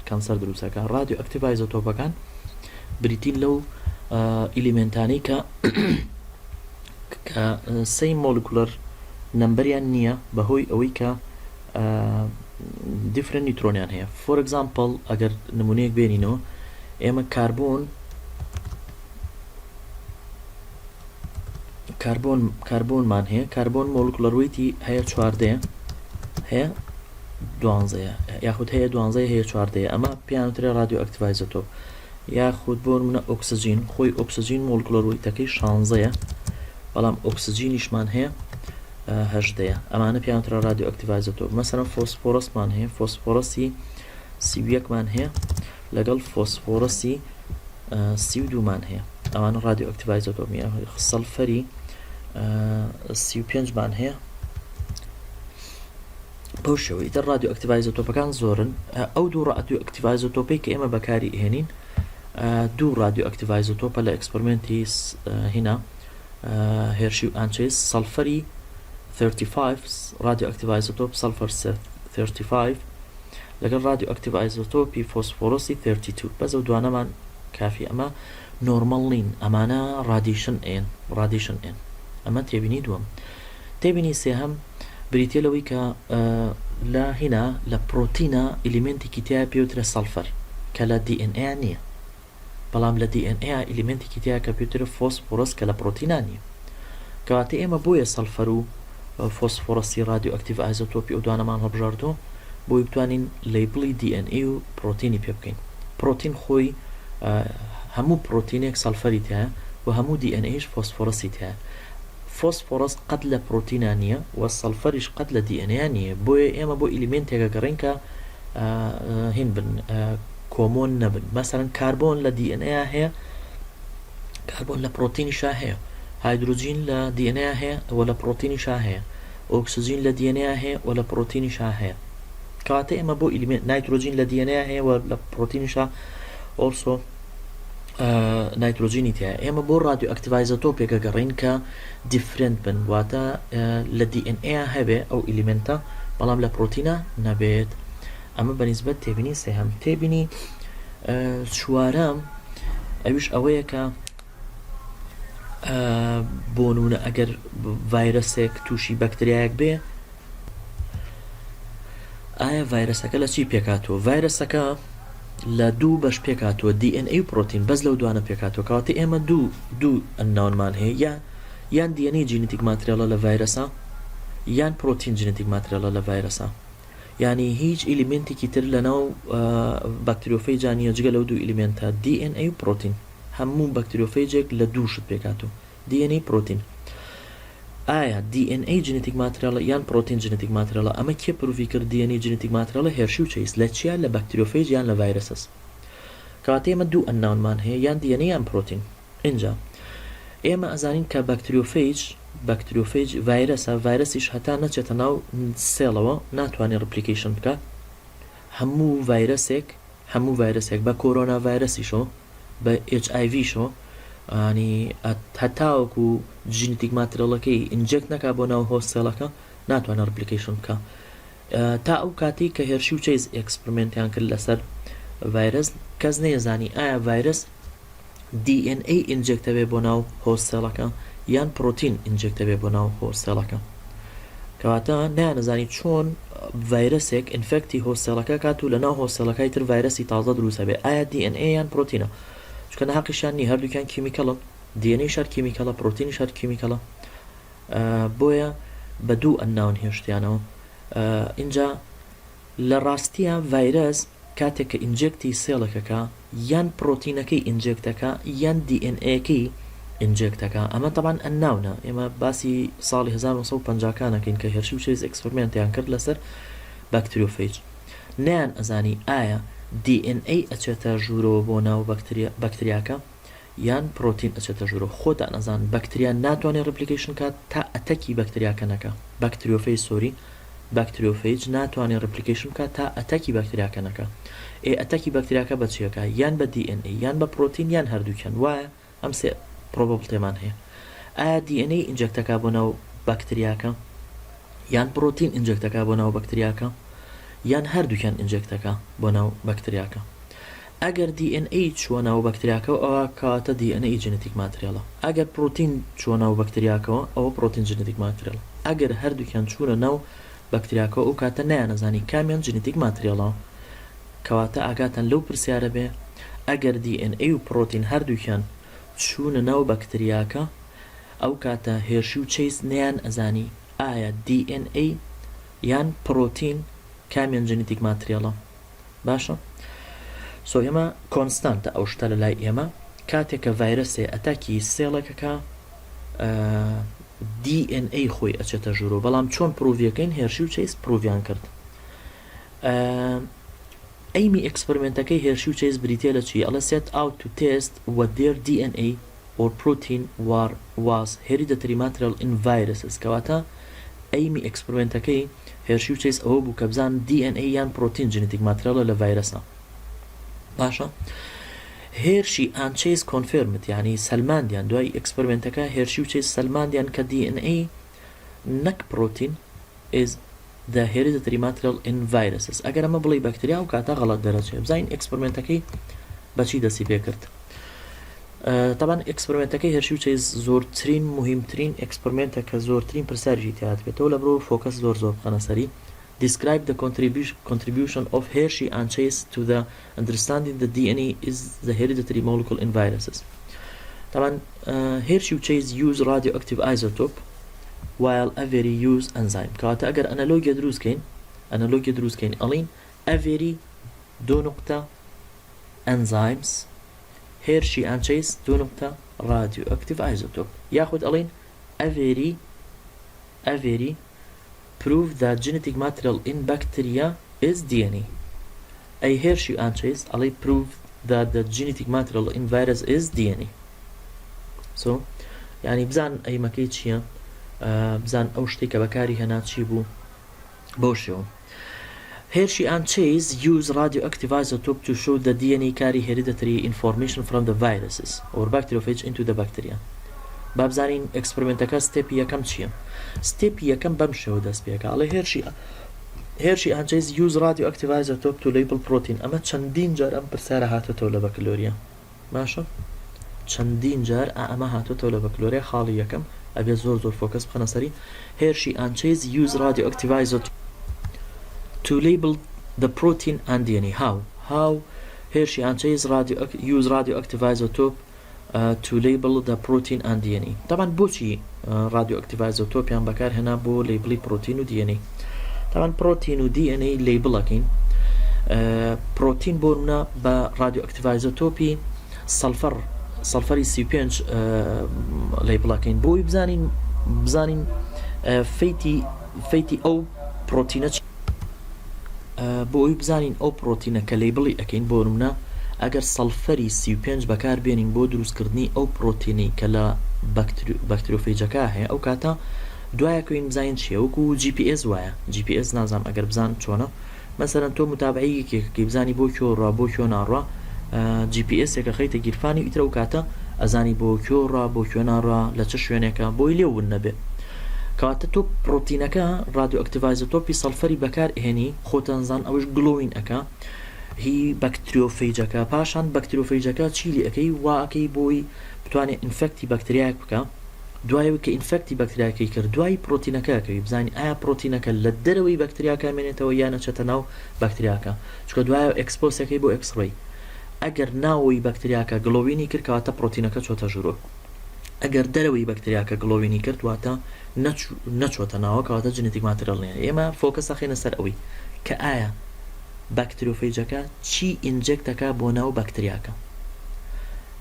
کانسەر دروستەکە. رادیو ئەکتیڤ ئایزۆتۆپەکان بریتین لەو ئیلیمنتانەی کە سەی مۆلکولەر نەمبەریان نییە بەهۆی ئەوەی کە different نیوترۆنیان هەیە. for example ئەگەر نمونەیەک بێنینەوە ئێمە کاربۆنمان هەیە، کاربۆن مۆلکولەر وەیتی هەیە 14 هەیە 12 یاخود هەیە 12 هەیە 14 ئەمە پێیانوترێ رادیو ئەکتیڤ ئایزۆتۆپ. یاخود بۆ منە ئۆکسجین، خۆی ئۆکسجین مۆلکولەر وەیتەکەی 16 بەڵام ئۆکسجینیشمان هەیە 18 ئەمانە پێیانوترە رادیو ئەکتیڤ ئایزۆتۆپ. مەسەڵەن فۆسفۆرسمان هەیە، فۆسفۆرسی 31 مان هەیە لەگەڵ فۆسفۆرسی 32 مان هەیە، ئەمانە رادیو ئەکتیڤ ئایزۆتۆپ. سەڵفەری 35 مان هەیە. بەو شێوەیە ئیتر رادیو ئەکتیڤ ئایزۆتۆپەکان زۆرن. ئەو دوو رادیو ئەکتیڤ ئایزۆتۆپەی کە ئێمە بەکاری هێنین دوو رادیو ئەکتیڤ ئایزۆتۆپە لە ئەکسپەریمنتی هینا هێرشی و ئانچێس. سەڵفەری 35 رادیو ئەکتیڤ ئایزۆتۆپ سەڵفەر 35 لەگەڵ رادیو ئەکتیڤ ئایزۆتۆپی فۆسفۆرسی 32 بەس ئەو دوانەمان کافی. ئەمە نۆرمەڵ نین، ئەمانە رادیشن ئێن. ئەمە تێبینی دووەم. تێبینی سێهەم بریتە لەوەی کە لە هینا لە پرۆتینە ئیلیمنتێکی تیا پێوترە سەڵفەر کە لە DNA نییە، بەڵام لە DNA ئیلیمنتێکی تیا کە پێوترە فۆسفۆرس کە لە پرۆتینە نییە. کەواتە ئێمە بۆیە سەڵفەر و فۆسفۆرسی رادیو ئەکتیڤ ئایزۆتۆپی ئەو دوانەمان هەبژاردووە بۆی بتوانین لەیبڵی DNA و پرۆتینی پێ بکەین. پرۆتین خۆی هەموو پرۆتینێک سەڵفەری تایە و هەموو DNAش فۆسفۆرسی تایە. فۆسفۆرس قەت لە پرۆتینە نییە و سەڵفەریش قەت لە DNA نییە، بۆیە ئێمە بۆ ئیلیمنتێکە گەڕین کە هین بن کۆمۆن نەبن. مەسەڵەن کاربۆن لە DNA هەیە، کاربۆن لە پرۆتینیشا هەیە، هایدروجین لە DNA هەیە و لە پرۆتینیشا هەیە، ئۆکسجین لە DNA هەیە و لە پرۆتینیشا هەیە. کەواتە ئێمە بۆ ئیلیمنت نایترۆجین لە DNA هەیە و لە پرۆتینیشا ئۆلسۆ نایترۆجینی تایە. ئێمە بۆ رادیو ئەکتیڤ ئایزۆتۆپێکە گەڕین کە دیفرنت بن، واتە لە DNA هەبێ ئەو ئیلیمنتە بەڵام لە پرۆتینە نەبێت. ئەمە بەنسبەت تێبینی سێهەم. تێبینی چوارەم ئەویش ئەوەیە کە بۆ نمونە ئەگەر ڤایرەسێک تووشی بەکتریایەک بێ ئایا ڤایرەسەکە لە چی پێکاتەوە؟ ڤایرەسەکە لە دوو بەش پێکاتەوە، DNA و پرۆتین، بەس لەو دوانە پێکاتەوە. کەواتە ئێمە دوو ئەنناونمان هەیە، یان DNA جینێتیک ماتریالە لە ڤایرەسە یان پرۆتین جینێتیک ماتریالە لە ڤایرەسە. یعنی هیچ ئیلیمنتێکی تر لەناو بەکتریۆفەیجانیە جگە لەو دوو ئیلیمنتە DNA و پرۆتین. هەموو بەکتریۆفەیجێک لە دوو شت پێکاتەوە، DNA پرۆتین. ئایا DNA جنێتیک ماتریالە یان پرۆتین جنێتیک ماتریالە ئەمە کێ پروفی کرد DNA جنێتیک ماتریالە هێرشی و چەیس لە چیان لە بەکتریۆفیج یان لە ڤایرەسەس کەواتە ئێمە دوو ئەنناونمان هەیە یان DNA یان پرۆتین اینجا ئێمە ئەزانین کە بەکتریۆفیج ڤایرەسە ڤایرەسیش هەتا نەچێتە ناو سێڵەوە ناتوانێت ڕپلیکیشن بکە هەموو ڤایرەسێک بە کۆرۆنا ڤایرەسیشۆ بە HIV شۆ ینی هەتاوەکو جینێتیک ماتریالەکەی ئینجێکت نەکا بۆ ناو هۆستێڵەکە ناتوانێت ڕپلیکیشن بکە تا ئەو کاتی کە هێرشی و چەیز ئێکسپریمنتیان کرد لەسەر ڤایرەس کەس نەیەزانی ئایا ڤایرەس DNA ئینجێکتە بێ بۆ ناو هۆستێڵەکە یان پرۆتین ئینجێکتە بێ بۆ ناو هۆستێڵەکە کەواتە نەیانەزانی چۆن ڤایرەسێک ئینفێکتی هۆستێڵەکە کات و لە ناو هۆستێڵەکەی تر ڤایرەسی تازە دروستە بێ ئایا DNA یان پرۆتینە چکە نەحەقیشیان نی هەردووکیان کیمیکەڵن DNA شار کیمیکەڵە پرۆتینی شار کیمیکەڵە بۆیە بە دوو ئەنناون هێشتیانەوە اینجا لە ڕاستیە ڤایرەس کاتێک کە ئینجێکتی سێڵەکەکە یان پرۆتینەکەی ئینجێکتەکە یان DNAەکەی ئینجێکتەکە ئەمە تەبان ئەنناونە ئێمە باسی ساڵی 1950کانەکەین کە هێرشی و چێز ئەکسپریمنتیان کرد لەسەر بەکتریۆفیج نیان ئەزانی ئایا DNA ئەچێتە ژوورەوە بۆ ناو بەکتریاکە یان پرۆتین ئەچێتە ژوورەوە خۆتان ئەزان بەکتریان ناتوانێت ڕپلیکیشن کات تا ئەتەکی بەکتریاکە نەکە بەکتریۆفیج ناتوانێت ڕپلیکیشن کات تا ئەتەکی بەکتریاکە نەکە ئەتەکی بەکتریاکە بە چیەکە یان بە DNA یان بە پرۆتین یان هەردووکیان وایە ئەم سێ پرۆبەبڵتێمان هەیە ئایا DNA ئینجێکتەکە بۆ ناو بەکتریاکە یان پرۆتین ئینجێکتەکە بۆ ناو بەکتریاکە یان هەردووکیان ئینجێکتەکە بۆ ناو بەکتریاکە ئەگەر DNA چووە ناو بەکتریاکەەوە ئەوە کاتە DNA جنێتیک ماتریالە ئەگەر پرۆتین چووە ناو بەکتریاکەوە ئەوە پرۆتین جنێتیک ماتریالە ئەگەر هەردووکیان چوونە ناو بەکتریاکەوە ئەو کاتە نەیانەزانی کامیان جنێتیک ماتریالە کەواتە ئاگاتان لەو پرسیارە بێ ئەگەر DNA و پرۆتین هەردووکیان چوونە ناو بەکتریاکە ئەو کاتە هێرشی و چەیس نەیان ئەزانی ئایا DNA یان پرۆتین کامیان جنێتیک ماتریالە باشە سۆ ئێمە کۆنستانتە ئەو شتە لە لای ئێمە کاتێککە ڤایرەسێ ئەتاکی سێڵەکەکە DNA خۆی ئەچێتە ژوورۆ بەڵام چۆن پرۆڤیەکەین هێرشی و چەیس پرۆڤیان کرد ئەیمی ئەکسپریمنتەکەی هێرشی و چەیس بریتێ لە چی ئەڵە set out to test what their DNA or protein was hereditary material in viruses کەواتە ئەیمی ئەکسپریمنتەکەی هێرشی و چەیس ئەوە بوو کە بزان DNA یان پرۆتین جنێتیک ماتریالە لە ڤایرەسە باشە هێرشی ئان چەیس کۆنفێرمت یعنی سەلماندیان دوای ئەکسپریمنتەکە هێرشی و چەیس سەلماندیان کە DNA نەک پرۆتین is the hereditary material in viruses ئەگەر ئەمە بڵێ بەکتریا و کاتە غەڵەت دەرەچێت بزین ئەکسپریمنتەکەی بەچی دەسی پێ کرد طبعا ئەکسپریمنتەکەی هێرشی و چەیس زۆرترین مهمترین ئەکسپریمنتە کە زۆرترین پرسەرژی تیات بێتەوە لە بڕۆ فۆکەس زۆر بخەنە سەری describe the contribution of Hershey and Chase to the understanding that DNA is the hereditary molecule in viruses. طبعا Hershey و Chase use radioactive isotope while Avery use enzyme. كواتا أجر أنالوجيا دروس كين ألين Avery دو نقطة enzymes Hershey and Chase دو نقطة radioactive isotope ياخد ألين Avery prove that genetic material in bacteria is DNA. أي Hershey and Chase ألين prove that the genetic material in virus is DNA. So يعني بزان أي مكيتشيا بزان ئەو شتێکە بەکاری هەنا چی بوو بۆشەوە Hershey and Chase use radioactive isotope to show the DNA carry hereditary information from the viruses or bacteriophage into the bacteria با بزانین ئەکسپریمنتەکە ستێپی یەکەم چییە ستێپی یەکەم بەم شێوە دەست پێکە ئەڵێ Hershey and Chase use radioactive isotope to label protein ئەمە چەندین جار ئەم پرسیارە هاتوتەوە لە بەکلۆریە باشە چەندین جار ئەمە هاتوتەوە لە بەکلۆریە خاڵی یەکەم ئەبێ زۆر فۆکەس بخەنە سەری Hershey and Chase use radioactive isotope to label the protein and DNA. How Hershey and Chase use radioactive isotope to label the protein and DNA. طبعا بۆچی radioactive isotope یان بەکار هێنا بۆ لیبلی پرۆتین و DNA. طبعا پرۆتین و DNA لیبلەکەین پرۆتین بۆ منە بە radioactive isotope سەڵفەری 35 لیبلەکەین بۆی بزانین بزانین فەیتی ئەو پرۆتینە بۆ ئەوی بزانین ئەو پرۆتینە کە لەیبڵی ئەەکەین بۆ نمونە ئەگەر سەڵفەری 35 بەکار بێنین بۆ دروستکردنی ئەو پرۆتینی کە لە بەکتریۆفەیجەکە هەیە ئەو کاتە دوایەکەین بزانین چیە وەکو GPS وایە GPS نازام ئەگەر بزان چۆنە مەسەرەن تۆ متابعەیەکێکی بزانی بۆ کۆڕا بۆ کۆ ناڕوا GPS ێکە خەیتە گیرفانی ئیترە و کاتە ئەزانی بۆ کۆڕا بۆ کۆ ناڕوا لە چه شوێنێکە بۆی لێون نەبێ کاتە تۆ پرۆتینەکە رادیۆئەکتیڤایزۆتۆپی سەڵفەری بەکار هێنی خۆتەنزان ئەوش گلۆین ئەکا هی بەکتریۆفەیجەکە پاشان بەکتریۆفەیجەکە چیلی ئەەکەی واکەی بۆی بتوانێت ئینفەکتی بەکتریایەک بکە دوایەوە کە ئینفەکتی بەکتریاکەی کرد دوای پرۆتینەکەکەوی بزانانی ئایا پرۆتینەکە لە دەرەوەی بەکتریاکە مێنێتەوە یانە چێتە ناو بەکتریاکە چکە دوایە ئەکسپۆسەکەی بۆ ئەکسڕی ئەگەر ناوەوەی بەکتریاکە گلۆوینی کرد کەواتە پرۆتینەکە چۆتە ژوورۆ ئەگەر دەرەوەی بەکتریاکە گلۆوینی کرد واتە نەچۆتە ناوە کەواتە جنێتیک ماتریاڵ ئێمە فۆکەسە خێنە سەر ئەوەی کە ئایا بەکتریۆفەیجەکە چی ئینجێکتەکە بۆ ناو بەکتریاکە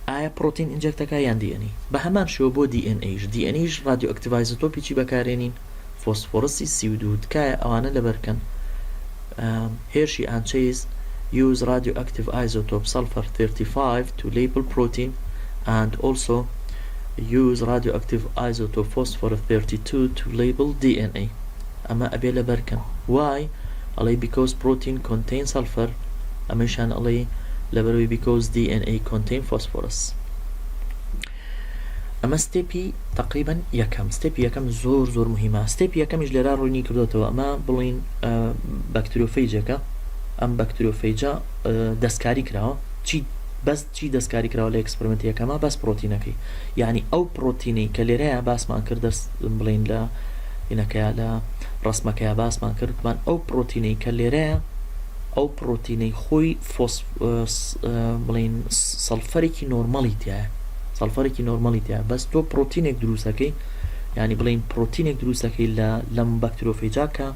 ئایا پرۆتین ئینجێکتەکە یان DNA بە هەمان شێوە بۆ DNAش رادیۆئەکتیڤایزۆتۆپی چی بەکارێنین فۆسفۆرسی C2 تکایە ئەوانە لەبەرکەن هێرشی and chase use radioactive isotope sulfur 35 to label protein and also use radioactive isotope phosphor 32 to label DNA ئەمە ئەبێ لەبەرکەن why ئەڵێ because protein contains sulfur ئەمەشان ئەڵێ لەبەروی because DNA contain phosphorus ئەمە ستێپی تقریبا یەکەم ستێپی یەکەم زۆر مهمە ستێپی یەکەمیش لێرا ڕوونی کردوتەوە ئەمە بڵین بەکتریۆفەیجەکە ئەم بەکتریۆفەیجە دەستکاری کراوە بەس چی دەستکاری کراوە لە ئەکسپریمنتیەکەمە بەس پرۆتینەکەی یعنی ئەو پرۆتینەی کە لێرەیە باسمان کرد بڵین لە اینەکەیە لە ڕسمەکەیە باسمان کردمان ئەو پرۆتینەی کە لێرەیە ئەو پرۆتینەی خۆی بڵین سەڵفەرێکی نۆرمەلی تایە بەس تۆ پرۆتینێک دروستەکەی ینی بڵین پرۆتینێک دروستەکەی لەم بەکتریۆفەیجا کە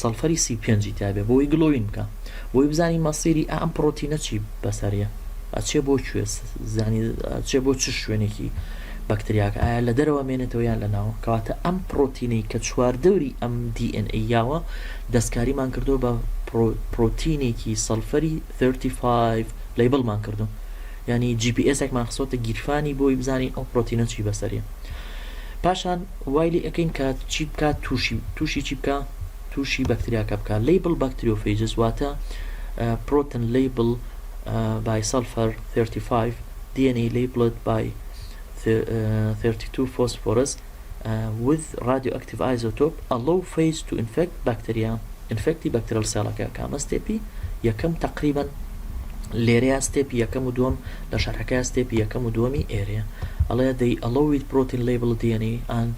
سەڵفەری 35 تابێ بۆی گلۆین بکە بۆی بزانی مەسیری ئەم پرۆتینە چی بەسەریە ئەچێ بۆ کوێ زانی ئەچێ بۆ چ شوێنێکی بەکتریاکە ئایا لە دەرەوە مێنێتەوە یان لەناوە کەواتە ئەم پرۆتینەی کە چواردەوری ئەم DNA یاوە دەستکاریمان کردو بە پرۆتینێکی سەڵفەری 35 لیبڵمان کردو ینی GPS-ێکمان خسۆتە گیرفانی بۆی بزانین ئەو پرۆتینە چی بەسەریە پاشان وایلی ئەەکەین کە چی بکات تووشی چی بکە تووشی بەکتریاکە بکە لیبل بەکتریۆفەیجز واتە protein label by sulfur 35 DNA labeled by 32 phosphorus with radioactive isotope allow phage to infect bacteria infecti bacterial cellaka كما ستيبي يكم تقريبا ليريا ستيبي يكم دوم لشرحكا ستيبي يكم دومي area they allow with protein labeled DNA and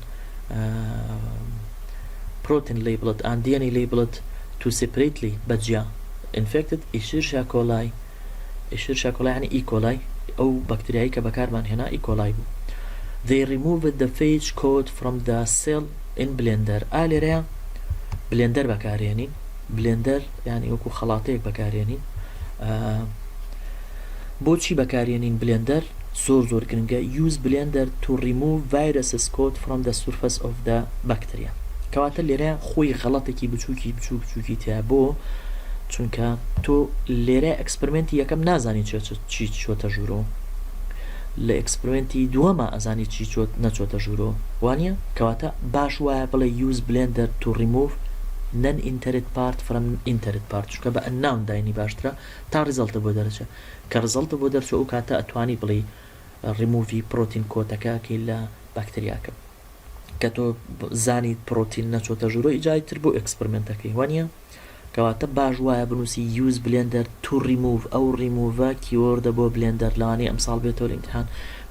protein labeled and DNA labeled to separately بجيا infected Escherichia coli يعني E. coli أو بكتيريا كبكار من هنا E. coli they removed the phage code from the cell in blender آليريا بلندر بكارينين بلندر يعني وكو خلاطيك بكارينين بوچی بكارينين بلندر زور گرنگه use blender to remove viruses code from the surface of the bacteria كواتر ليرا خوي غلطكي بچوكي تابو چونکە تۆ لێرە ئەکسپریمنتی یەکەم نازانی چی چۆتە ژوورۆ لە ئەکسپریمنتی دووەمە ئەزانی چی نەچۆتە ژوورۆ وانە کەواتە باش وایە بڵێ use blender to remove non-entered part from entered part چونکە بە unknown داینی باشترە تا ریزڵتە بۆ دەرچێ کە ریزڵتە بۆ دەرچێ ئەو کاتە ئەتوانی بڵێ ریموڤی پرۆتین کۆتەکەکەی لە بەکتریاکە کە تۆ زانی پرۆتین نەچۆتە ژوورۆ ئیجای تر بۆ ئەکسپریمنتەکەی وانە کەواتە باش وایە بنووسی use blender to remove ئەو ریموڤە کیوەردە بۆ بلێندەر لەوانەیە ئەمساڵ بێتەوە ئیمتحان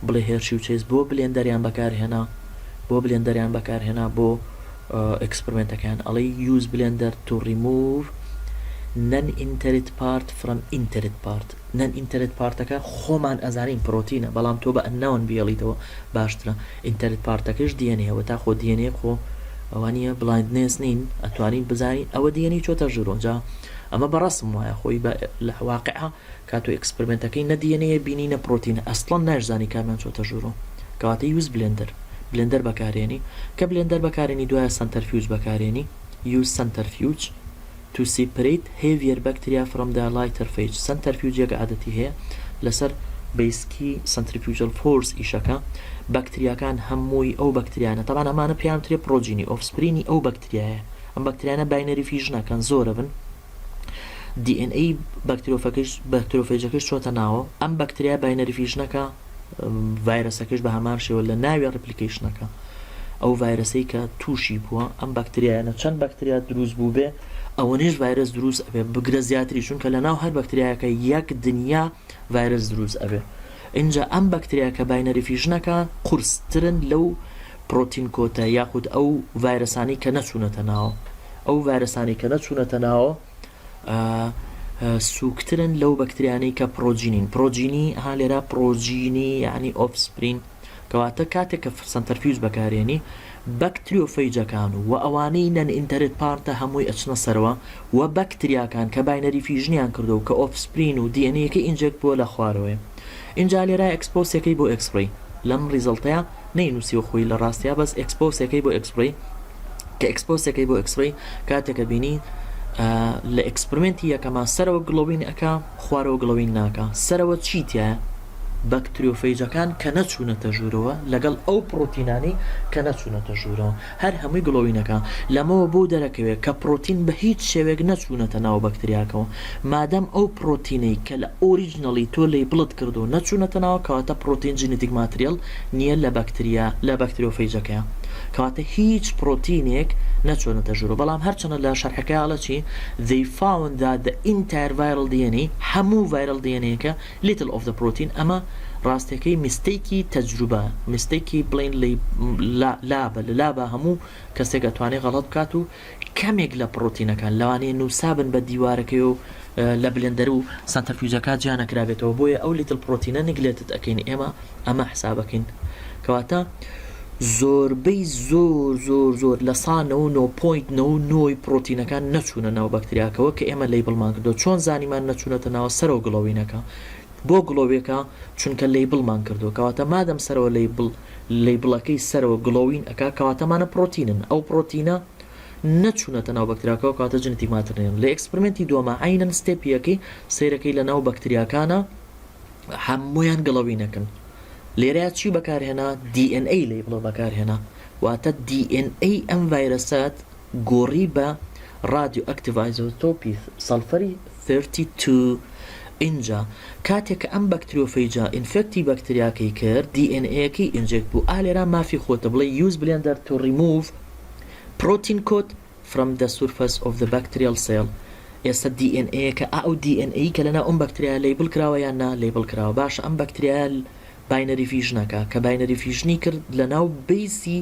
بڵێ هێرشی و چێز بۆ بلێندەریان بەکارهێنا بۆ ئەکسپریمنتەکان ئەڵێ use blender to remove non-entered part from entered part non-entered partەکە خۆمان ئەزانین پرۆتینە بەڵام تۆ بە ئەنناون بیێڵیتەوە باشترە entered partەکەش DNA-ەوە تا خۆ DNA خۆ ئەوانیە بڵایندنس نین ئەتوانین بزانین ئەوە DNA چۆتە ژوورۆجا ئەمە بەڕەسم وایە خۆی لە واقعە کاتۆ ئەکسپریمنتەکەی نە DNA بینینە پرۆتینە ئەسڵەن ناشزانی کامیان چۆتە ژوورۆ کەواتە use blender بلندەر بەکارێنی کە بلندەر بەکارێنی دوایە سنتەرفیوج بەکارێنی use centrifuge to separate heavier bacteria from the lighter phage. centrifuge یەک عادەتی هەیە لەسەر بیسکی centrifugal force ئیشەکە بەکتریاکان هەمووی ئەو بەکتریانە تەبان ئەمانە پێیان وترێ پرۆجینی ئۆفسپرینی ئەو بەکتریایە ئەم بەکتریانە باینەری فیژنەکەن زۆرە بن DNA بەکتریۆفێجەکەش چۆتە ناوە ئەم بەکتریا باینەری فیژنەکە ڤایرەسەکەش بە هەمان شێوە لە ناوی ڕپلیکیشنەکە ئەو ڤایرەسەی کە تووشی بووە ئەم بەکتریایانە چەند بەکتریا دروست بوو بێ ئەوەنیش ڤایرەس دروست ئەبێ بگرە زیاتری چونکە لە ناو هەر بەکتریایەکە یەک دنیا ڤایرەس دروست ئەبێ اینجا ئەم بەکتریا کە باینەری فیژنەکە قورسترن لەو پرۆتین کۆتە یاخود ئەو ڤایرەسانی کە نەچوونەتە ناوە ئەو ڤایرەسانی کە نەچوونەتە ناوە سوکترن لەو بەکتریانەی کە پرۆجینی ها لێرە پرۆجینی یعنی ئۆفسپرین کەواتە کاتێک کە سنتەرفیوج بەکارێنی بەکتریۆفەیجەکان و ئەوانەی نەن ئینتەرێت پارتە هەمووی ئەچنە سەرەوە و بەکتریاکان کە باینەری فیژنیان کردو و کە ئۆفسپرین و دیێنەیەکە ئینجێکت بووە لە خوارەوەی اینجا لێرە ئەکسپۆسەکەی بۆ ئەکسپری لەم ریزڵتەیە نەینووسیوە خۆی لە ڕاستیا بەس ئەکسپۆسەکەی بۆ ئەکسپری کە ئەکسپۆسەکەی بۆ ئەکسپری کاتێکە بینی لە ئەکسپریمنتی یەکەما سەرەوە گڵۆوین ئەکا خوارەوە گڵۆوین ناکە سەرەوە چیتیە بەکتریۆفەیجەکان کە نەچوونەتە ژوورەوە لەگەڵ ئەو پرۆتینانی کە نەچوونەتە ژوورەوە هەر هەمووی گڵۆوینەکە لەمەوە بۆ دەرەکەوێت کە پرۆتین بە هیچ شێوێک نەچوونەتە ناو بەکتریاکەوە مادەم ئەو پرۆتینەی کە لە ئۆریژنەڵی تۆ لی بڵت کردو نەچوونەتە ناوە کەواتە پرۆتین جینێتیک ماتریال نییە لە بەکتریۆفەیجەکەیە کەواتە هیچ پرۆتینێک نەچۆنەتە ژوورە بەڵام هەرچەنە لە شەرحەکەیاڵە چی they found that the entire viral DNA هەموو viral DNA-کە little of the protein ئەمە ڕاستەکەی میستێکی تەجروبە میستێکی بڵین لابە لە لابە هەموو کەسێک ئەتوانێت غەڵەت بکات و کەمێک لە پرۆتینەکان لەوانەیە نووسابن بە دیوارەکەی و لە بلندەر و سنتەرفیوجەکە جیانەکرابێتەوە بۆیە ئەو لیتل پرۆتینە نگلێتت ئەەکەین ئەمە حسابەکەین کەواتە زۆربەی زۆر لە 9.9 پرۆتینەکان نەچوونە ناو بەکتریاکەوە کە ئێمە لەیبڵمان کردو چۆن زانیمان نەچوونەتە ناوە سەرەوە گڵۆوینەکە بۆ گڵۆویەکە چونکە لەیبڵمان کردو کەواتە مادەم سەرەوە لەیبڵەکەی سەرەوە گڵۆوین ئەکا کەواتەمانە پرۆتینن ئەو پرۆتینە نەچوونەتە ناو بەکتریاکەوە کەواتە جنێتیک ماترێن لە ئەکسپریمنتی دووەمە عینەن ستێپیەکەی سەیرەکەی لە ناو بەکتریاکانە هەموویان گڵۆوینەکەن لێرە چی بەکارهێنا DNA لەیبڵە بەکارهێنا واتە DNA ئەم ڤایرەسات گۆڕی بە رادیۆ ئەکتیڤ ئایزۆتۆپی سەڵفەری 32 اینجا کاتێک ئەم بەکتریۆفەیجە ئینفێکتی بەکتریاکەی کرد DNA-یەکەی ئینجێکت بوو ئالێرا مافی خۆتە بڵێ use blender to remove protein code from the surface of the bacterial cell ئێستا DNA-یەکە ئەو DNA کە لەناو ئەم بەکتریا لەیبڵ کراوە یان نا لەیبڵ کراوە باشە ئەم بەکتریا باینەری فیژنەکە کە باینەری فیژنی کرد لە ناو بیسی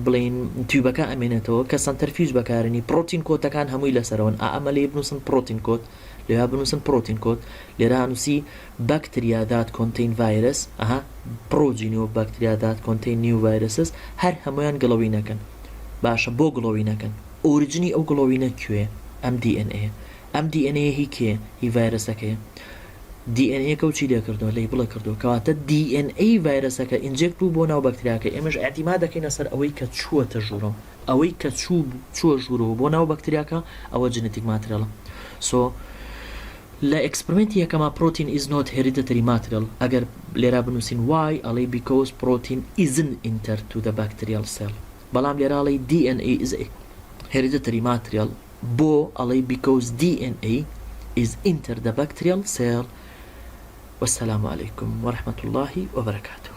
بڵین تیوبەکە ئەمێنێتەوە کە سنتەرفیوج بەکارنی پرۆتین کۆتەکان هەمووی لەسەرەوەن ئەمە لێ بنووسن پرۆتین کۆت لێرا بنووسن پرۆتین کۆت لێرا نووسی بەکتریا دات کۆنتین ڤایرس پرۆجینی و بەکتریا دات کۆنتین نیو ڤایرسس هەر هەمویان گڵۆوینەکەن باشە بۆ گڵۆوینەکەن ئۆریجنی ئەو گڵۆوینە کوێ ئەم DNA هی کێ هی ڤایرسەکەیە DNA کە و چی لێ کردو لی بڵە کردو کەواتە DNA ڤایرسەکە ئینجێکت بوو بۆ ناو بەکتریاکە ئێمەش ئەتیما دەکەینە سەر ئەوەی کە چووەتە ژوورەوە ئەوەی کە چووە ژوورەوە بۆ ناو بەکتریاکە ئەوە جنێتیک ماتریالە سۆ لە ئەکسپریمنتی یەکەما protein is not hereditary material ئەگەر لێرا بنووسین why ئەڵێ because protein isn't entered to the bacterial cell بەڵام لێرا ئەڵێ DNA is hereditary material بۆ ئەڵێ because DNA is entered the bacterial cell والسلام عليكم ورحمة الله وبركاته